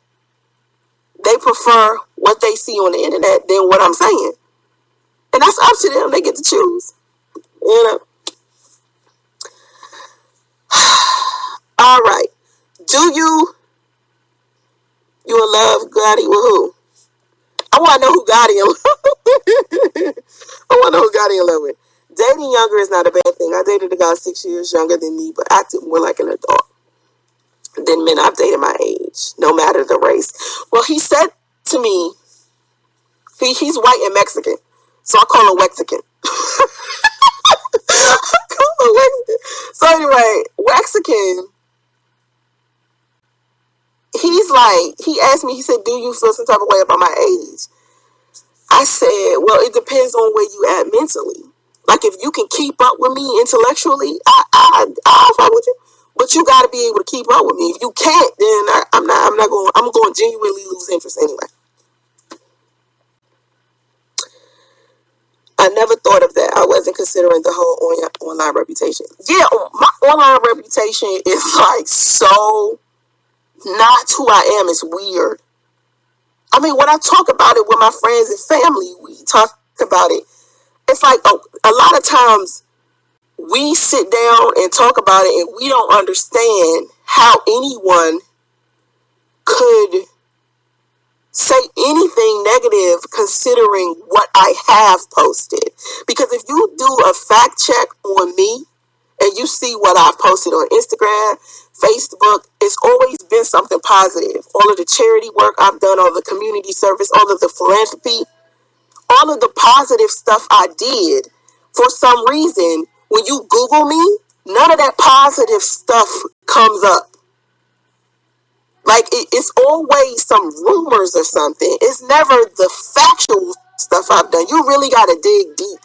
They prefer what they see on the internet than what I'm saying. And that's up to them. They get to choose. You know? All right. Do you in love Gotti with who? I want to know who Gotti in love. I want to know who Gotti in love with. Dating younger is not a bad thing. I dated a guy 6 years younger than me, but acted more like an adult than men I've dated my age, no matter the race. Well, he said to me, he's white and Mexican, so I call him Wexican. So anyway, Wexican, he's like, he asked me, he said, do you feel some type of way about my age? I said, well, it depends on where you at mentally. Like, if you can keep up with me intellectually, I'll fight with you. But you got to be able to keep up with me. If you can't, then I'm going to genuinely lose interest anyway. I never thought of that. I wasn't considering the whole online reputation. Yeah, my online reputation is like so not who I am. It's weird. I mean, when I talk about it with my friends and family, we talk about it. It's like a lot of times we sit down and talk about it and we don't understand how anyone could say anything negative considering what I have posted. Because if you do a fact check on me and you see what I've posted on Instagram, Facebook, it's always been something positive. All of the charity work I've done, all the community service, all of the philanthropy, all of the positive stuff I did. For some reason, when you Google me, none of that positive stuff comes up. Like, it's always some rumors or something. It's never the factual stuff I've done. You really got to dig deep.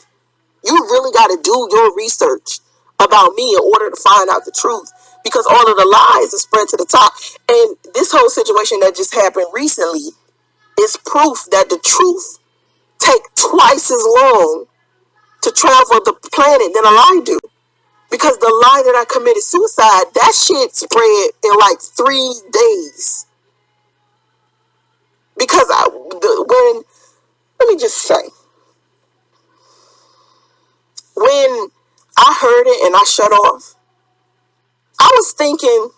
You really got to do your research about me in order to find out the truth. Because all of the lies are spread to the top. And this whole situation that just happened recently is proof that the truth takes twice as long to travel the planet than a lie do. Because the lie that I committed suicide, that shit spread in like 3 days. Because let me just say, when I heard it and I shut off, I was thinking,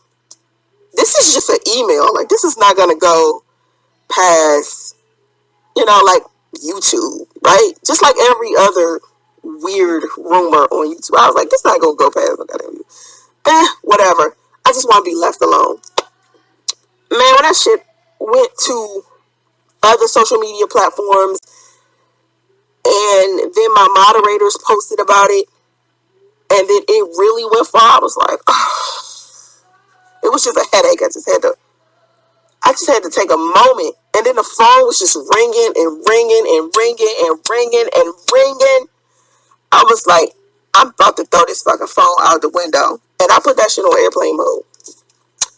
this is just an email. Like, this is not going to go past, like YouTube, right? Just like every other weird rumor on YouTube. I was like, this not going to go past. Whatever. I just want to be left alone. Man, when that shit went to other social media platforms and then my moderators posted about it and then it really went far, I was like, it was just a headache. I just had to take a moment. And then the phone was just ringing and ringing and ringing and ringing and ringing. I was like, I'm about to throw this fucking phone out the window. And I put that shit on airplane mode.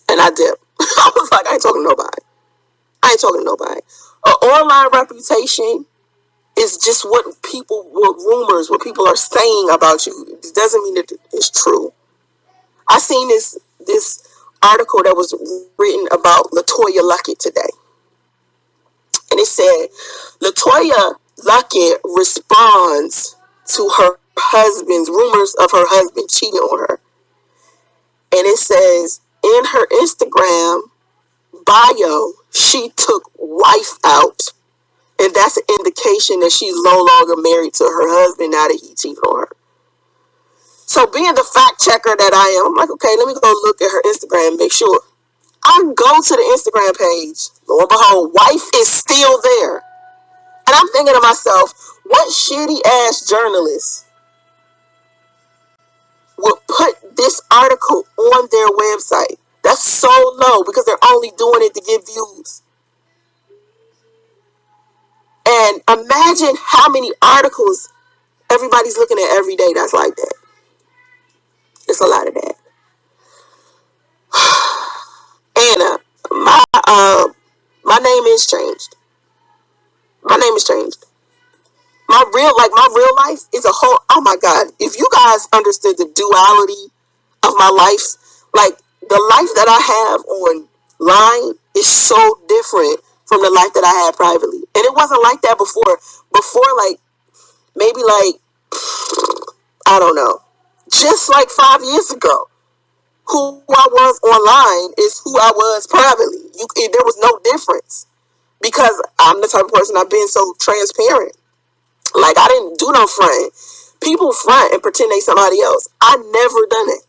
And I dipped. I was like, I ain't talking to nobody. An online reputation is just what rumors, what people are saying about you. It doesn't mean that it's true. I seen this article that was written about LaToya Luckett today. And it said, LaToya Luckett responds to her husband's rumors of her husband cheating on her. And it says, in her Instagram bio, she took wife out. And that's an indication that she's no longer married to her husband now that he cheated on her. So being the fact checker that I am, I'm like, okay, let me go look at her Instagram and make sure. I go to the Instagram page. Lo and behold, wife is still there. And I'm thinking to myself, what shitty ass journalist would put this article on their website. That's so low because they're only doing it to get views. And imagine how many articles everybody's looking at every day that's like that. It's a lot of that. Anna, my name is changed. My name is changed. My real life is a whole, oh my God. If you guys understood the duality of my life, like the life that I have online is so different from the life that I had privately. And it wasn't like that before. Before, like, maybe like, I don't know, just like 5 years ago. Who I was online is who I was privately. There was no difference because I'm the type of person, I've been so transparent. Like, I didn't do no front. People front and pretend they somebody else. I never done it.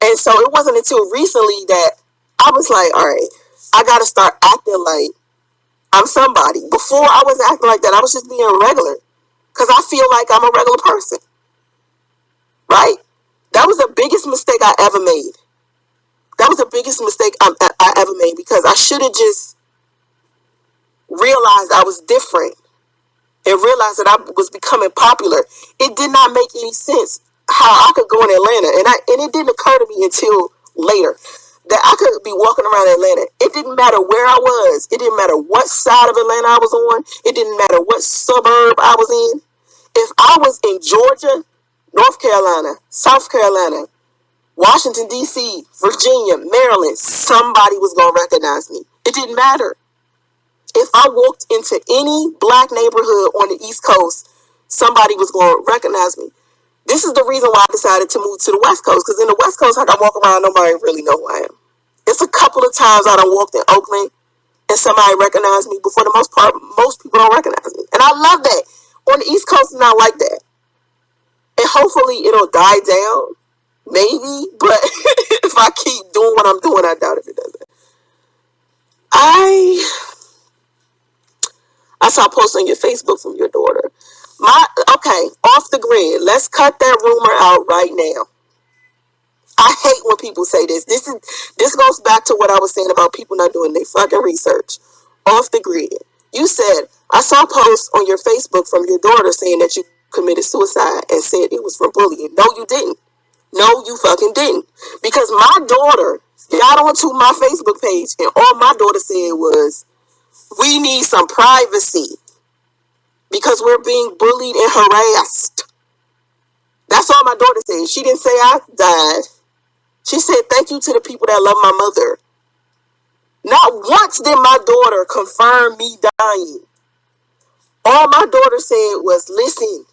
And so it wasn't until recently that I was like, all right, I got to start acting like I'm somebody. Before, I wasn't acting like that. I was just being regular because I feel like I'm a regular person. Right? That was the biggest mistake I ever made. That was the biggest mistake I ever made because I should have just realized I was different and realized that I was becoming popular. It did not make any sense how I could go in Atlanta, and it didn't occur to me until later that I could be walking around Atlanta. It didn't matter where I was. It didn't matter what side of Atlanta I was on. It didn't matter what suburb I was in. If I was in Georgia, North Carolina, South Carolina, Washington, D.C., Virginia, Maryland, somebody was going to recognize me. It didn't matter. If I walked into any black neighborhood on the East Coast, somebody was going to recognize me. This is the reason why I decided to move to the West Coast, because in the West Coast, I can walk around, nobody really know who I am. It's a couple of times I done walked in Oakland and somebody recognized me, but for the most part, most people don't recognize me. And I love that. On the East Coast, it's not like that. And hopefully it'll die down, maybe, but if I keep doing what I'm doing, I doubt if it doesn't. I saw a post on your Facebook from your daughter. Okay, off the grid. Let's cut that rumor out right now. I hate when people say this. This goes back to what I was saying about people not doing their fucking research. Off the grid. You said, I saw a post on your Facebook from your daughter saying that you committed suicide and said it was from bullying. No, you didn't. No, you fucking didn't. Because my daughter got onto my Facebook page and all my daughter said was, we need some privacy because we're being bullied and harassed. That's all my daughter said. She didn't say I died. She said, thank you to the people that love my mother. Not once did my daughter confirm me dying. All my daughter said was, listen,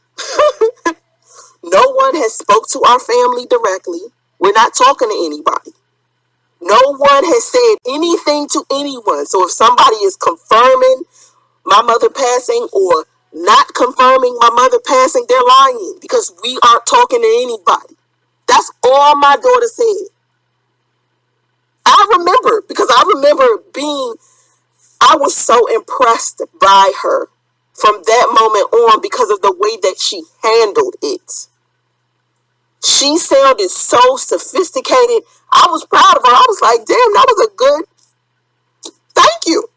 no one has spoke to our family directly. We're not talking to anybody. No one has said anything to anyone. So if somebody is confirming my mother passing or not confirming my mother passing, they're lying because we aren't talking to anybody. That's all my daughter said. I remember because I was so impressed by her from that moment on because of the way that she handled it. She sounded so sophisticated. I was proud of her. I was like, damn, that was a good, thank you.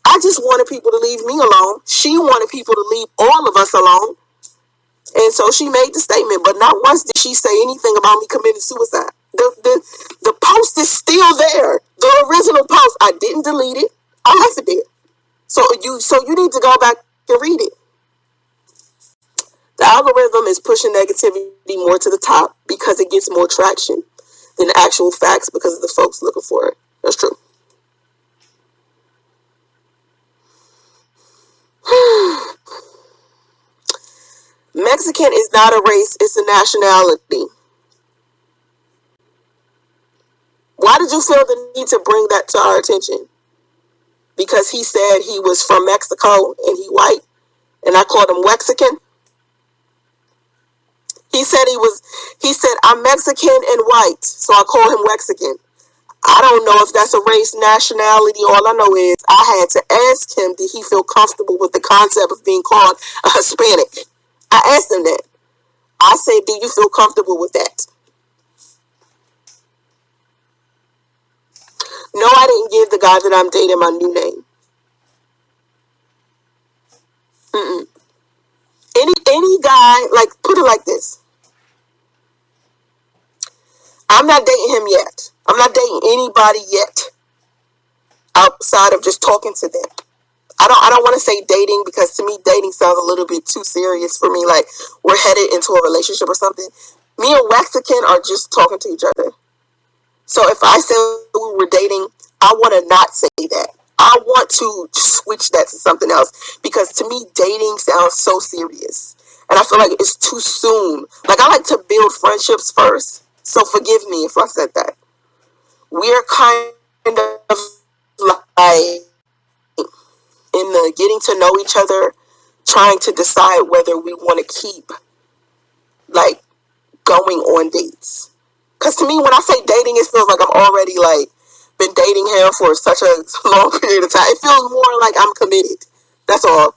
I just wanted people to leave me alone. She wanted people to leave all of us alone. And so she made the statement, but not once did she say anything about me committing suicide. The post is still there. The original post, I didn't delete it. I left it there. So you need to go back and read it. The algorithm is pushing negativity more to the top because it gets more traction than the actual facts because of the folks looking for it. That's true. Mexican is not a race, it's a nationality. Why did you feel the need to bring that to our attention? Because he said he was from Mexico and he white, and I called him Wexican. He said I'm Mexican and white, so I call him Wexican. I don't know if that's a race, nationality. All I know is I had to ask him, did he feel comfortable with the concept of being called a Hispanic? I asked him that. I say, do you feel comfortable with that? No, I didn't give the guy that I'm dating my new name. Mm-mm. Any guy, like, put it like this. I'm not dating him yet. I'm not dating anybody yet outside of just talking to them. I don't want to say dating, because to me dating sounds a little bit too serious for me. Like, we're headed into a relationship or something. Me and Mexican are just talking to each other. So if I say we were dating, I want to not say that. I want to switch that to something else, because to me dating sounds so serious. And I feel like it's too soon. Like, I like to build friendships first. So forgive me if I said that. We're kind of like in the getting to know each other, trying to decide whether we want to keep, like, going on dates. Because to me, when I say dating, it feels like I'm already, like, been dating him for such a long period of time. It feels more like I'm committed. That's all.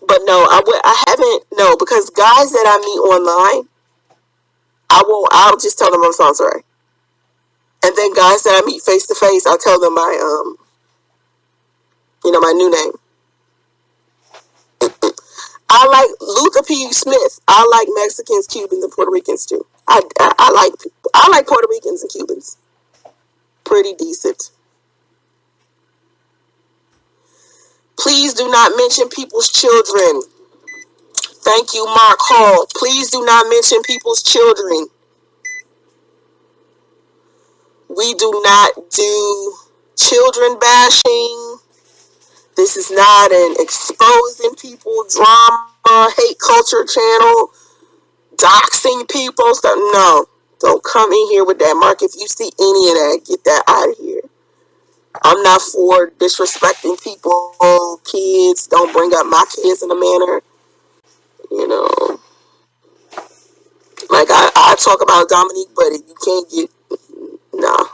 But no, I haven't, no, because guys that I meet online, I'll just tell them I'm SONCERAE. And then guys that I meet face to face, I'll tell them my, my new name. I like Luther P. Smith. I like Mexicans, Cubans, and Puerto Ricans too. I like Puerto Ricans and Cubans. Pretty decent. Please do not mention people's children. Thank you, Mark Hall. Please do not mention people's children. We do not do children bashing. This is not an exposing people, drama, hate culture channel, doxing people. So no, don't come in here with that, Mark. If you see any of that, get that out of here. I'm not for disrespecting people, kids. Don't bring up my kids in a manner. Like, I talk about Dominique, but you can't get, nah.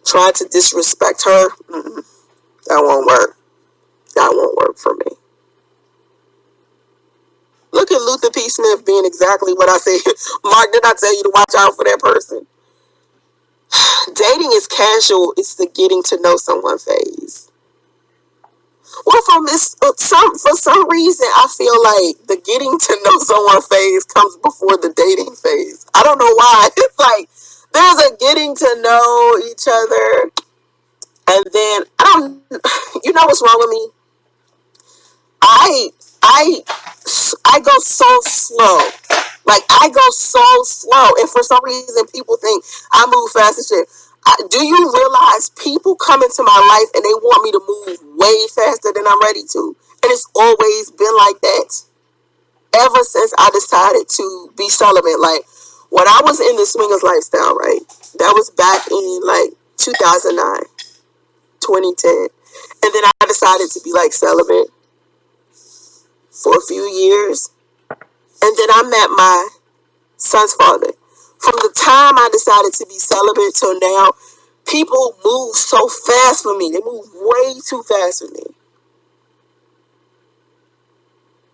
Trying to disrespect her, that won't work. That won't work for me. Look at Luther P. Smith being exactly what I said. Mark, did I tell you to watch out for that person? Dating is casual. It's the getting to know someone phase. Well, for some reason, I feel like the getting to know someone phase comes before the dating phase. I don't know why. It's like there's a getting to know each other, and then you know what's wrong with me? I go so slow. Like, I go so slow, and for some reason, people think I move fast and shit. Do you realize people come into my life and they want me to move way faster than I'm ready to? And it's always been like that ever since I decided to be celibate. Like, when I was in the swingers lifestyle, right? That was back in like 2009, 2010. And then I decided to be like celibate for a few years. And then I met my son's father. From the time I decided to be celibate till now, people move so fast for me. They move way too fast for me.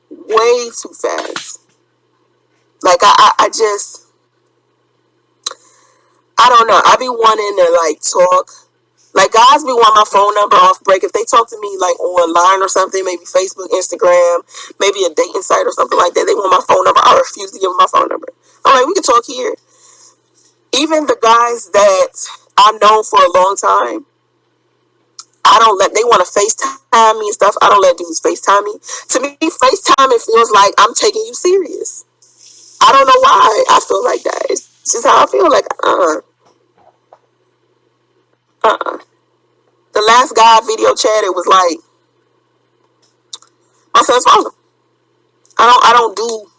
Way too fast. Like, I don't know. I be wanting to, like, talk. Like, guys be wanting my phone number off break. If they talk to me, like, online or something, maybe Facebook, Instagram, maybe a dating site or something like that, they want my phone number. I refuse to give them my phone number. I'm like, we can talk here. Even the guys that I've known for a long time, they want to FaceTime me and stuff. I don't let dudes FaceTime me. To me, FaceTime, it feels like I'm taking you serious. I don't know why I feel like that. It's just how I feel. Like, The last guy I video chatted was like my son's father. I don't do.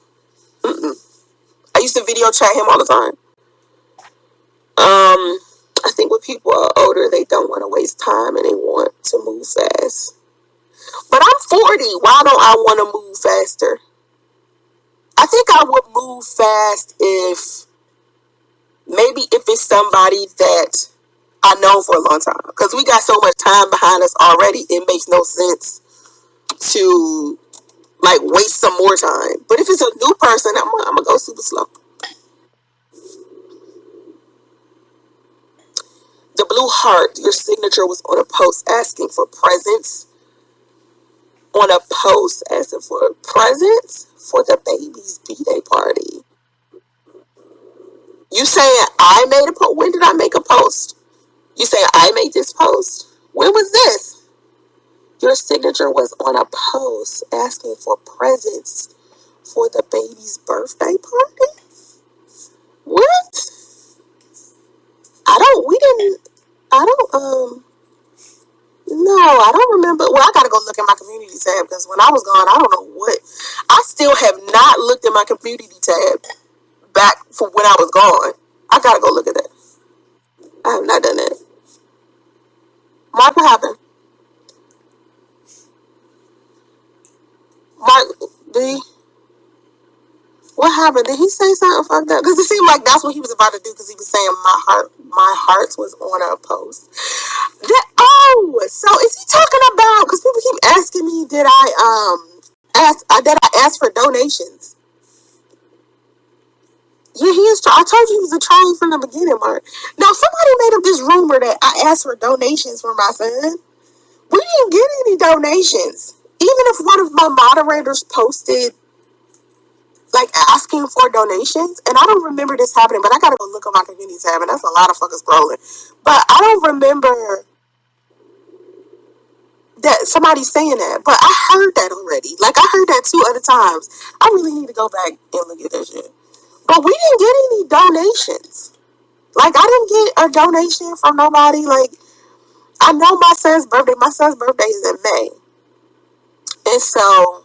I used to video chat him all the time. I think when people are older, they don't want to waste time and they want to move fast. But I'm 40. Why don't I want to move faster? I think I would move fast if it's somebody that I know for a long time. Because we got so much time behind us already, it makes no sense to like waste some more time. But if it's a new person, I'm gonna go super slow. The blue heart, your signature was on a post asking for presents. On a post asking for presents for the baby's B-Day party. You saying I made a post? When did I make a post? You saying I made this post? When was this? Your signature was on a post asking for presents for the baby's birthday party? What? No, I don't remember. Well, I gotta go look at my community tab because when I was gone, I don't know what. I still have not looked at my community tab back from when I was gone. I gotta go look at that. I have not done that. Mark, what happened? Mark, did he, what happened? Did he say something fucked up? Because it seemed like that's what he was about to do because he was saying my heart was on a post. So is he talking about, because people keep asking me, did I ask for donations? Yeah, he is. I told you he was a troll from the beginning, Mark. Now, somebody made up this rumor that I asked for donations for my son. We didn't get any donations. Even if one of my moderators posted, like, asking for donations, and I don't remember this happening, but I gotta go look on my community tab, and that's a lot of fucking scrolling. But I don't remember that somebody saying that, but I heard that already. Like, I heard that 2 other times. I really need to go back and look at that shit. But we didn't get any donations. Like, I didn't get a donation from nobody. Like, I know my son's birthday. My son's birthday is in May. And so,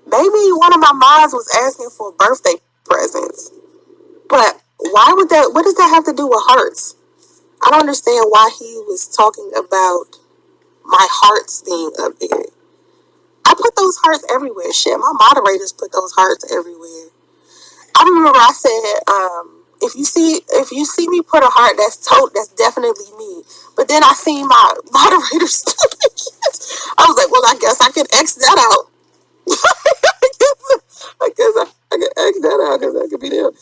maybe one of my moms was asking for birthday presents. But what does that have to do with hearts? I don't understand why he was talking about my hearts being up there. I put those hearts everywhere. Shit, my moderators put those hearts everywhere. I remember I said, if you see me put a heart, that's definitely me. But then I seen my moderators. I was like, well, I guess I can X that out. I guess I can X that out because that could be them.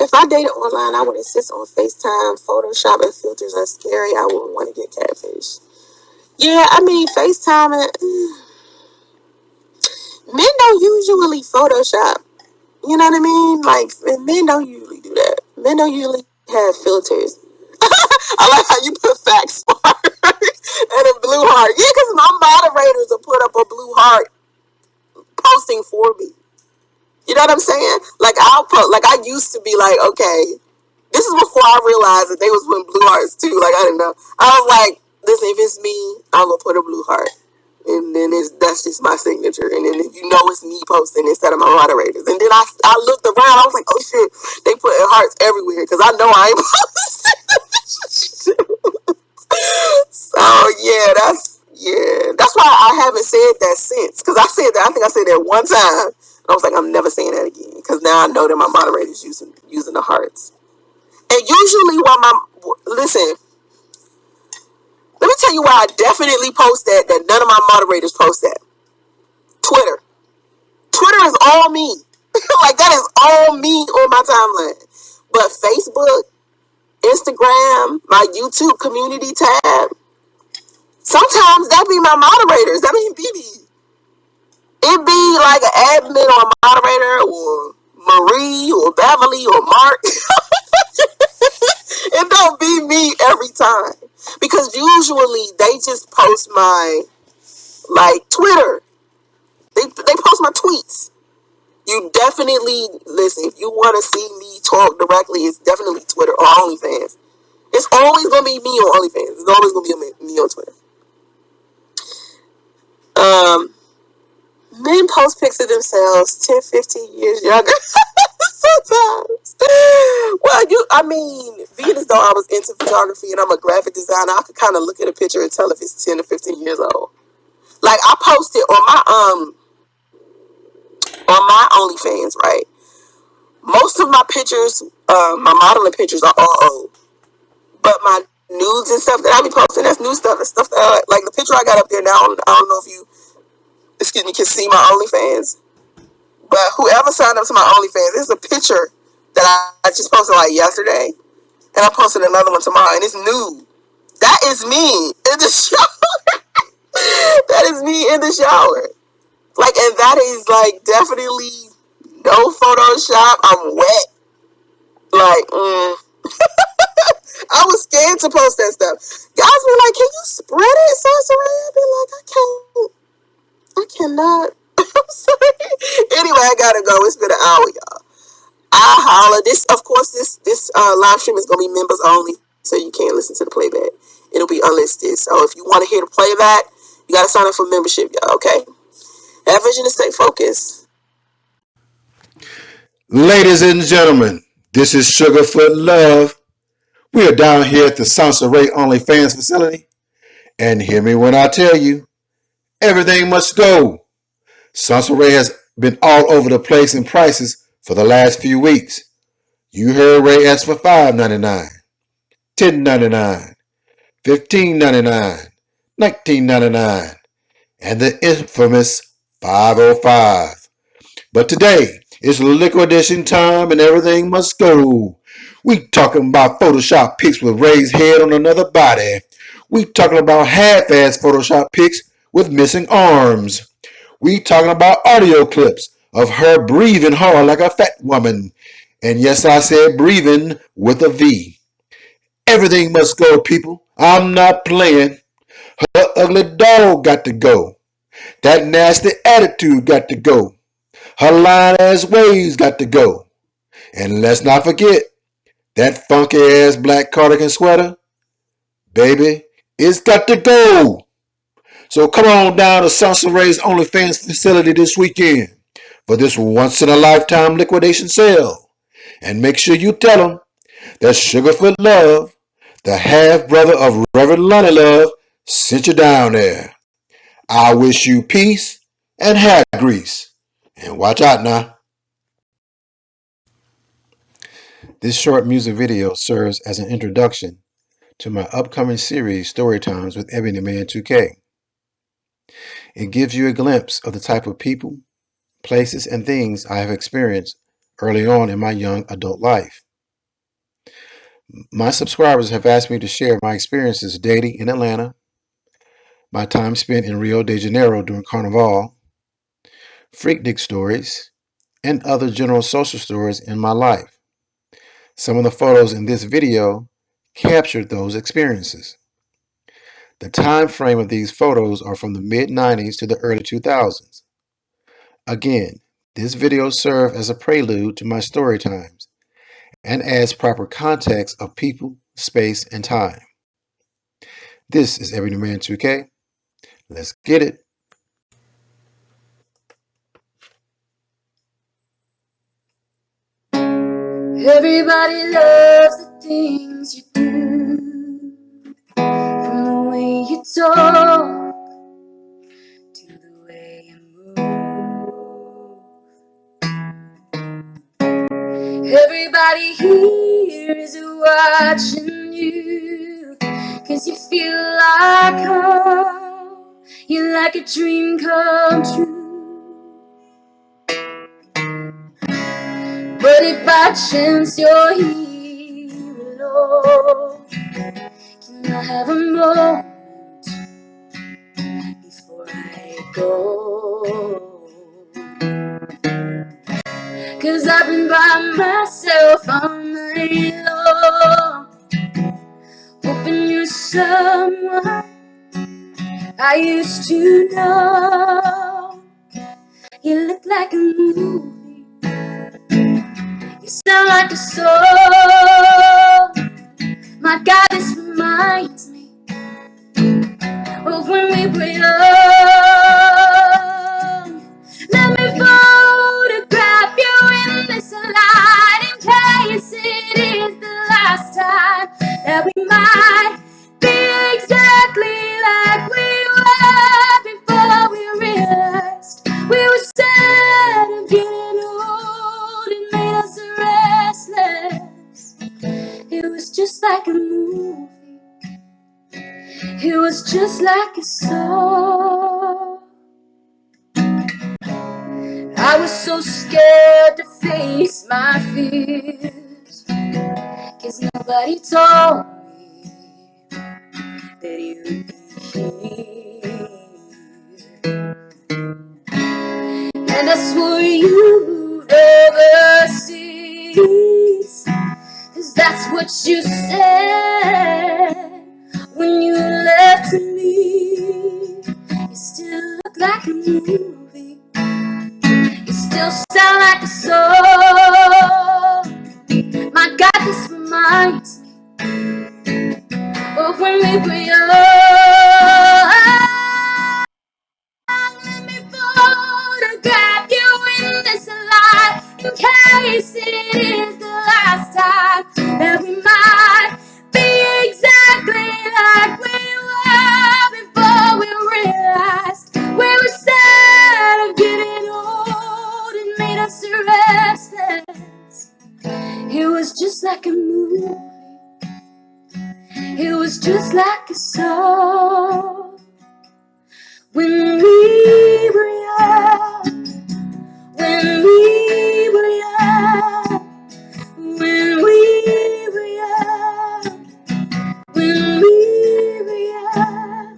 If I dated online, I would insist on FaceTime. Photoshop and filters are scary. I wouldn't want to get catfish. Yeah, I mean, FaceTime men don't usually Photoshop. You know what I mean? Like, men don't usually do that. Men don't usually have filters. I like how you put facts smart and a blue heart. Yeah, because my moderators will put up a blue heart posting for me. You know what I'm saying? Like, I used to be like, okay, this is before I realized that they was putting blue hearts too. Like, I didn't know. I was like, listen, if it's me, I'm going to put a blue heart. And then that's just my signature. And then if you know it's me posting instead of my moderators. And then I looked around. I was like, oh shit, they putting hearts everywhere because I know I ain't posting. So that's why I haven't said that since. Because I think I said that one time. And I was like, I'm never saying that again because now I know that my moderators using the hearts. And usually listen. Let me tell you why I definitely post that none of my moderators post that. Twitter. Twitter is all me. Like, that is all me on my timeline. But Facebook, Instagram, my YouTube community tab, sometimes that be my moderators. That mean BB. It be like an admin or a moderator or Marie or Beverly or Mark. It don't be me every time. Because usually they just post my, like, Twitter. They post my tweets. You definitely, listen, if you want to see me talk directly, it's definitely Twitter or OnlyFans. It's always going to be me on OnlyFans. It's always going to be me on Twitter. Men post pics of themselves 10, 15 years younger. Sometimes. Well, being as though I was into photography and I'm a graphic designer, I could kind of look at a picture and tell if it's 10 or 15 years old. Like, I posted on my OnlyFans, right? Most of my pictures, my modeling pictures are all old. But my nudes and stuff that I be posting, that's new stuff. It's stuff that like the picture I got up there now, I don't know if you excuse me, can see my OnlyFans. But whoever signed up to my OnlyFans, there's a picture that I just posted like yesterday, and I posted another one tomorrow, and it's nude. That is me in the shower. That is me in the shower. Like, and that is like definitely no Photoshop. I'm wet. Like, I was scared to post that stuff. Guys were like, "Can you spread it, SONCERAE?" I'd be like, I cannot. I'm sorry. Anyway, I gotta go. It's been an hour, y'all. I holla. This live stream is gonna be members only, so you can't listen to the playback. It'll be unlisted. So if you want to hear the playback, you gotta sign up for membership, y'all. Okay. Have vision and stay focused. Ladies and gentlemen, this is Sugarfoot Love. We are down here at the SONCERAE OnlyFans facility. And hear me when I tell you, everything must go. SONCERAE has been all over the place in prices for the last few weeks. You heard Ray ask for $5.99, $10.99, $15.99, $19.99, and the infamous $5.05. But today, it's liquidation time and everything must go. We talking about Photoshop pics with Ray's head on another body. We talking about half-ass Photoshop pics with missing arms. We talking about audio clips of her breathing hard like a fat woman. And yes, I said breathing with a V. Everything must go, people. I'm not playing. Her ugly dog got to go. That nasty attitude got to go. Her lying ass ways got to go. And let's not forget, that funky ass black cardigan sweater, baby, it's got to go. So come on down to SONCERAE's OnlyFans facility this weekend for this once in a lifetime liquidation sale. And make sure you tell them that Sugarfoot Love, the half brother of Reverend Lonnie Love, sent you down there. I wish you peace and hair grease. And watch out now. This short music video serves as an introduction to my upcoming series, Storytimes with Ebony Man 2K. It gives you a glimpse of the type of people, places, and things I have experienced early on in my young adult life. My subscribers have asked me to share my experiences dating in Atlanta, my time spent in Rio de Janeiro during Carnival, freaknik stories, and other general social stories in my life. Some of the photos in this video captured those experiences. The time frame of these photos are from the mid-90s to the early 2000s. Again, this video serves as a prelude to my story times and adds proper context of people, space, and time. This is Ebony Man 2K. Let's get it. Everybody loves the things you do, from the way you talk to the way you move. Everybody here is watching you, 'cause you feel like home, you're like a dream come true. But if by chance you're here alone, can I have a moment before I go? 'Cause I've been by myself all night long, hoping you're someone I used to know. You look like a movie, you sound like a song. My God, this reminds me of when we were young. Let me photograph you in this light, in case it is the last time that we might be exactly like we were before we realized we were sad of getting old. It made us restless. It was just like a movie. It was just like a song. so scared to face my fears, 'cause nobody told me that you'd be here. And I swore you'd overseas, 'cause that's what you said when you left me. You still look like a movie, you still sound like a song. My God, this reminds me of when we were young. Let me photograph you in this light, in case it is the last time that we might be exactly like we were before we realized we were sad of getting old. It made us restless. It was just like a movie, it was just like a song. When we were young, when we were young, when we were young, when we were young.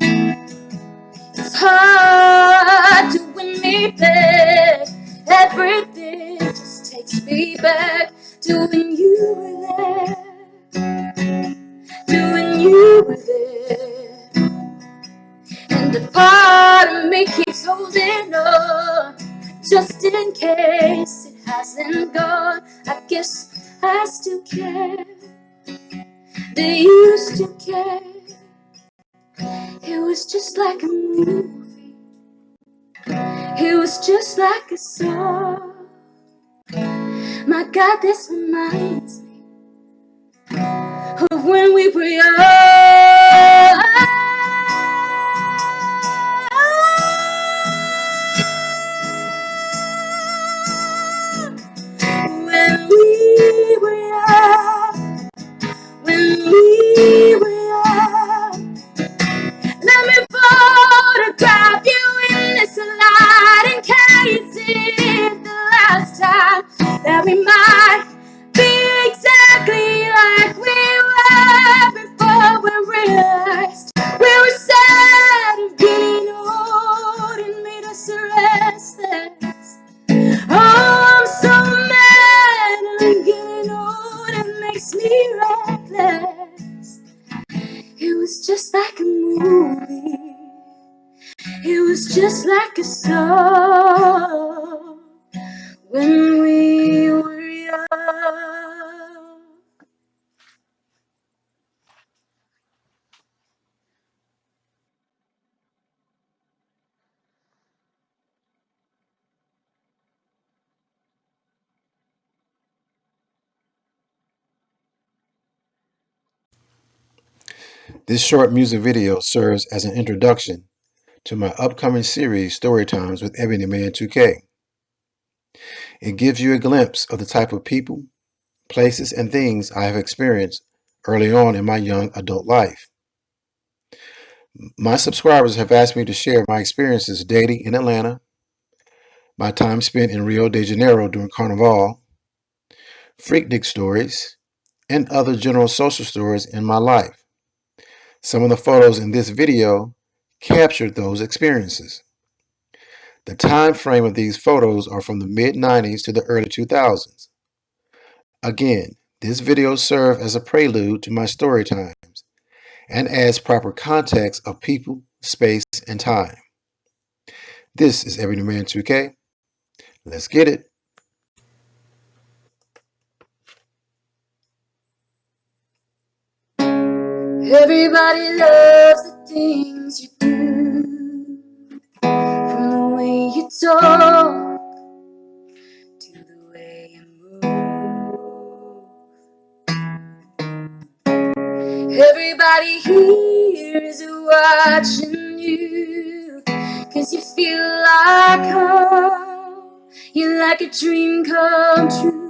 It's hard to win me back. Everything just takes me back to when you were there, to when you were there. And a part of me keeps holding on, just in case it hasn't gone. I guess I still care. Do you still care? It was just like a movie, it was just like a song. My God, this reminds me of when we were young. When we were young, when we were young. Let me photograph you in this light, in case it is the last time that we might be exactly like we were before we realized we were sad of getting old. It made us restless. Oh, I'm so mad I'm getting old, it makes me reckless. It was just like a movie, it was just like a song. When we were young. This short music video serves as an introduction to my upcoming series, Storytimes with Ebony Man 2K. It gives you a glimpse of the type of people, places, and things I have experienced early on in my young adult life. My subscribers have asked me to share my experiences dating in Atlanta, my time spent in Rio de Janeiro during Carnival, freaknik stories, and other general social stories in my life. Some of the photos in this video captured those experiences. The time frame of these photos are from the mid-90s to the early 2000s. Again, this video serves as a prelude to my story times and adds proper context of people, space, and time. This is Ebony Man 2K. Let's get it. Everybody loves the things you do, from the way you talk to the way you move. Everybody here is watching you, 'cause you feel like home, you're like a dream come true.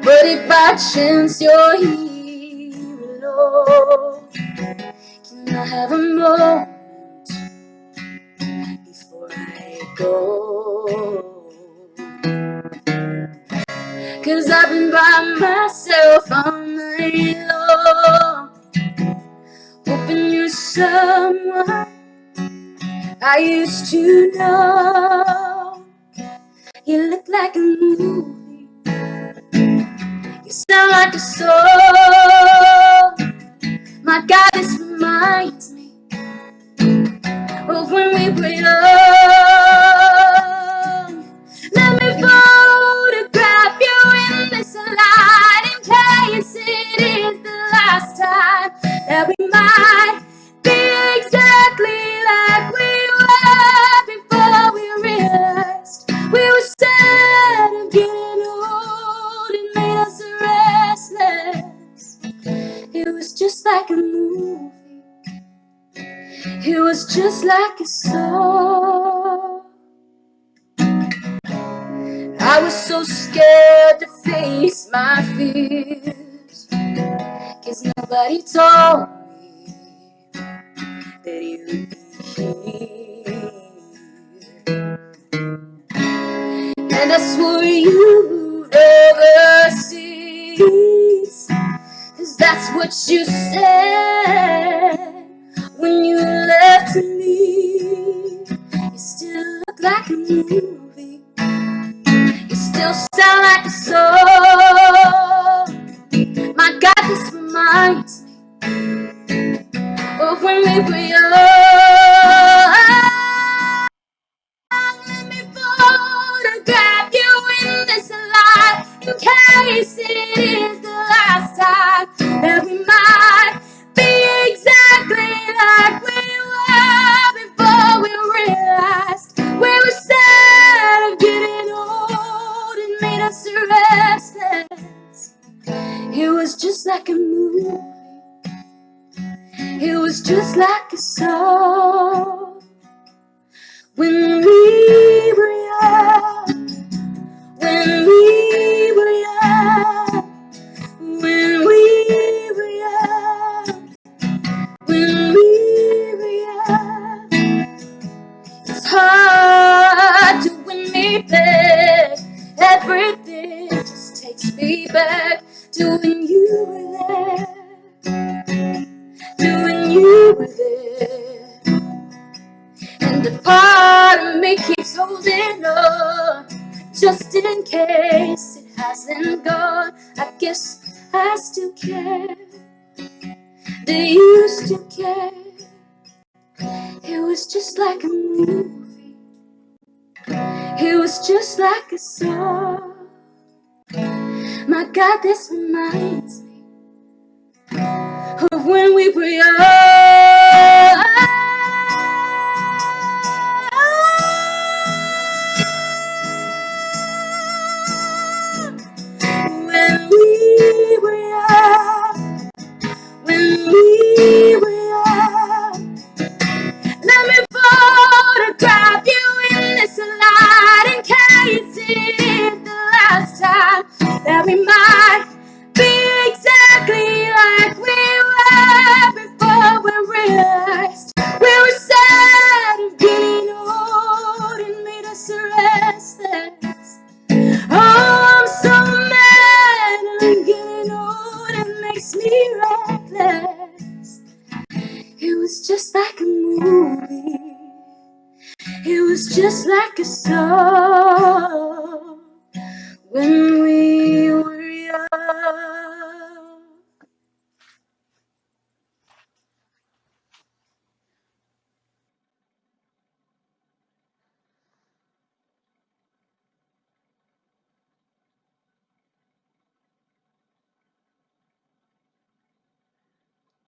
But if by chance you're here alone, can I have a moment before I I've been by myself all night long, hoping you're someone I used to know. You look like a movie, you sound like a song. My God, this reminds me of when we were young. Let me photograph you in this light, in case it is the last time that we might be exactly like we were before we realized we were sad of getting old. It made us restless. It was just like a movie. It was just like a song. I was so scared to face my fears, 'cause nobody told me that you'd be here. And I swore you'd overseas, 'cause that's what you said when you left me. You still look like a movie, you still sound like a song. My God, this reminds me of when we were young. Let me photograph you in this light, in case it is the last time that we might be exactly like we were before we realized we were sad of getting old. It made us restless. It was just like a movie. It was just like a song. When we were young, when we were young, when we were young, when we were young. It's hard to win me back. Everything just takes me back to when you were there, to when you were there. And a part of me keeps holding on, just in case it hasn't gone. I guess I still care. Do you still care? It was just like a movie. It was just like a song. My God, this reminds me of when we were young. When we were young, when we were young. Let me photograph you in this light, in case it is the last time that we might be exactly like we were before we realized we were sad of getting old. It made us restless. Oh, I'm so mad I'm getting old. It makes me reckless. It was just like a movie. It was just like a song when we were young.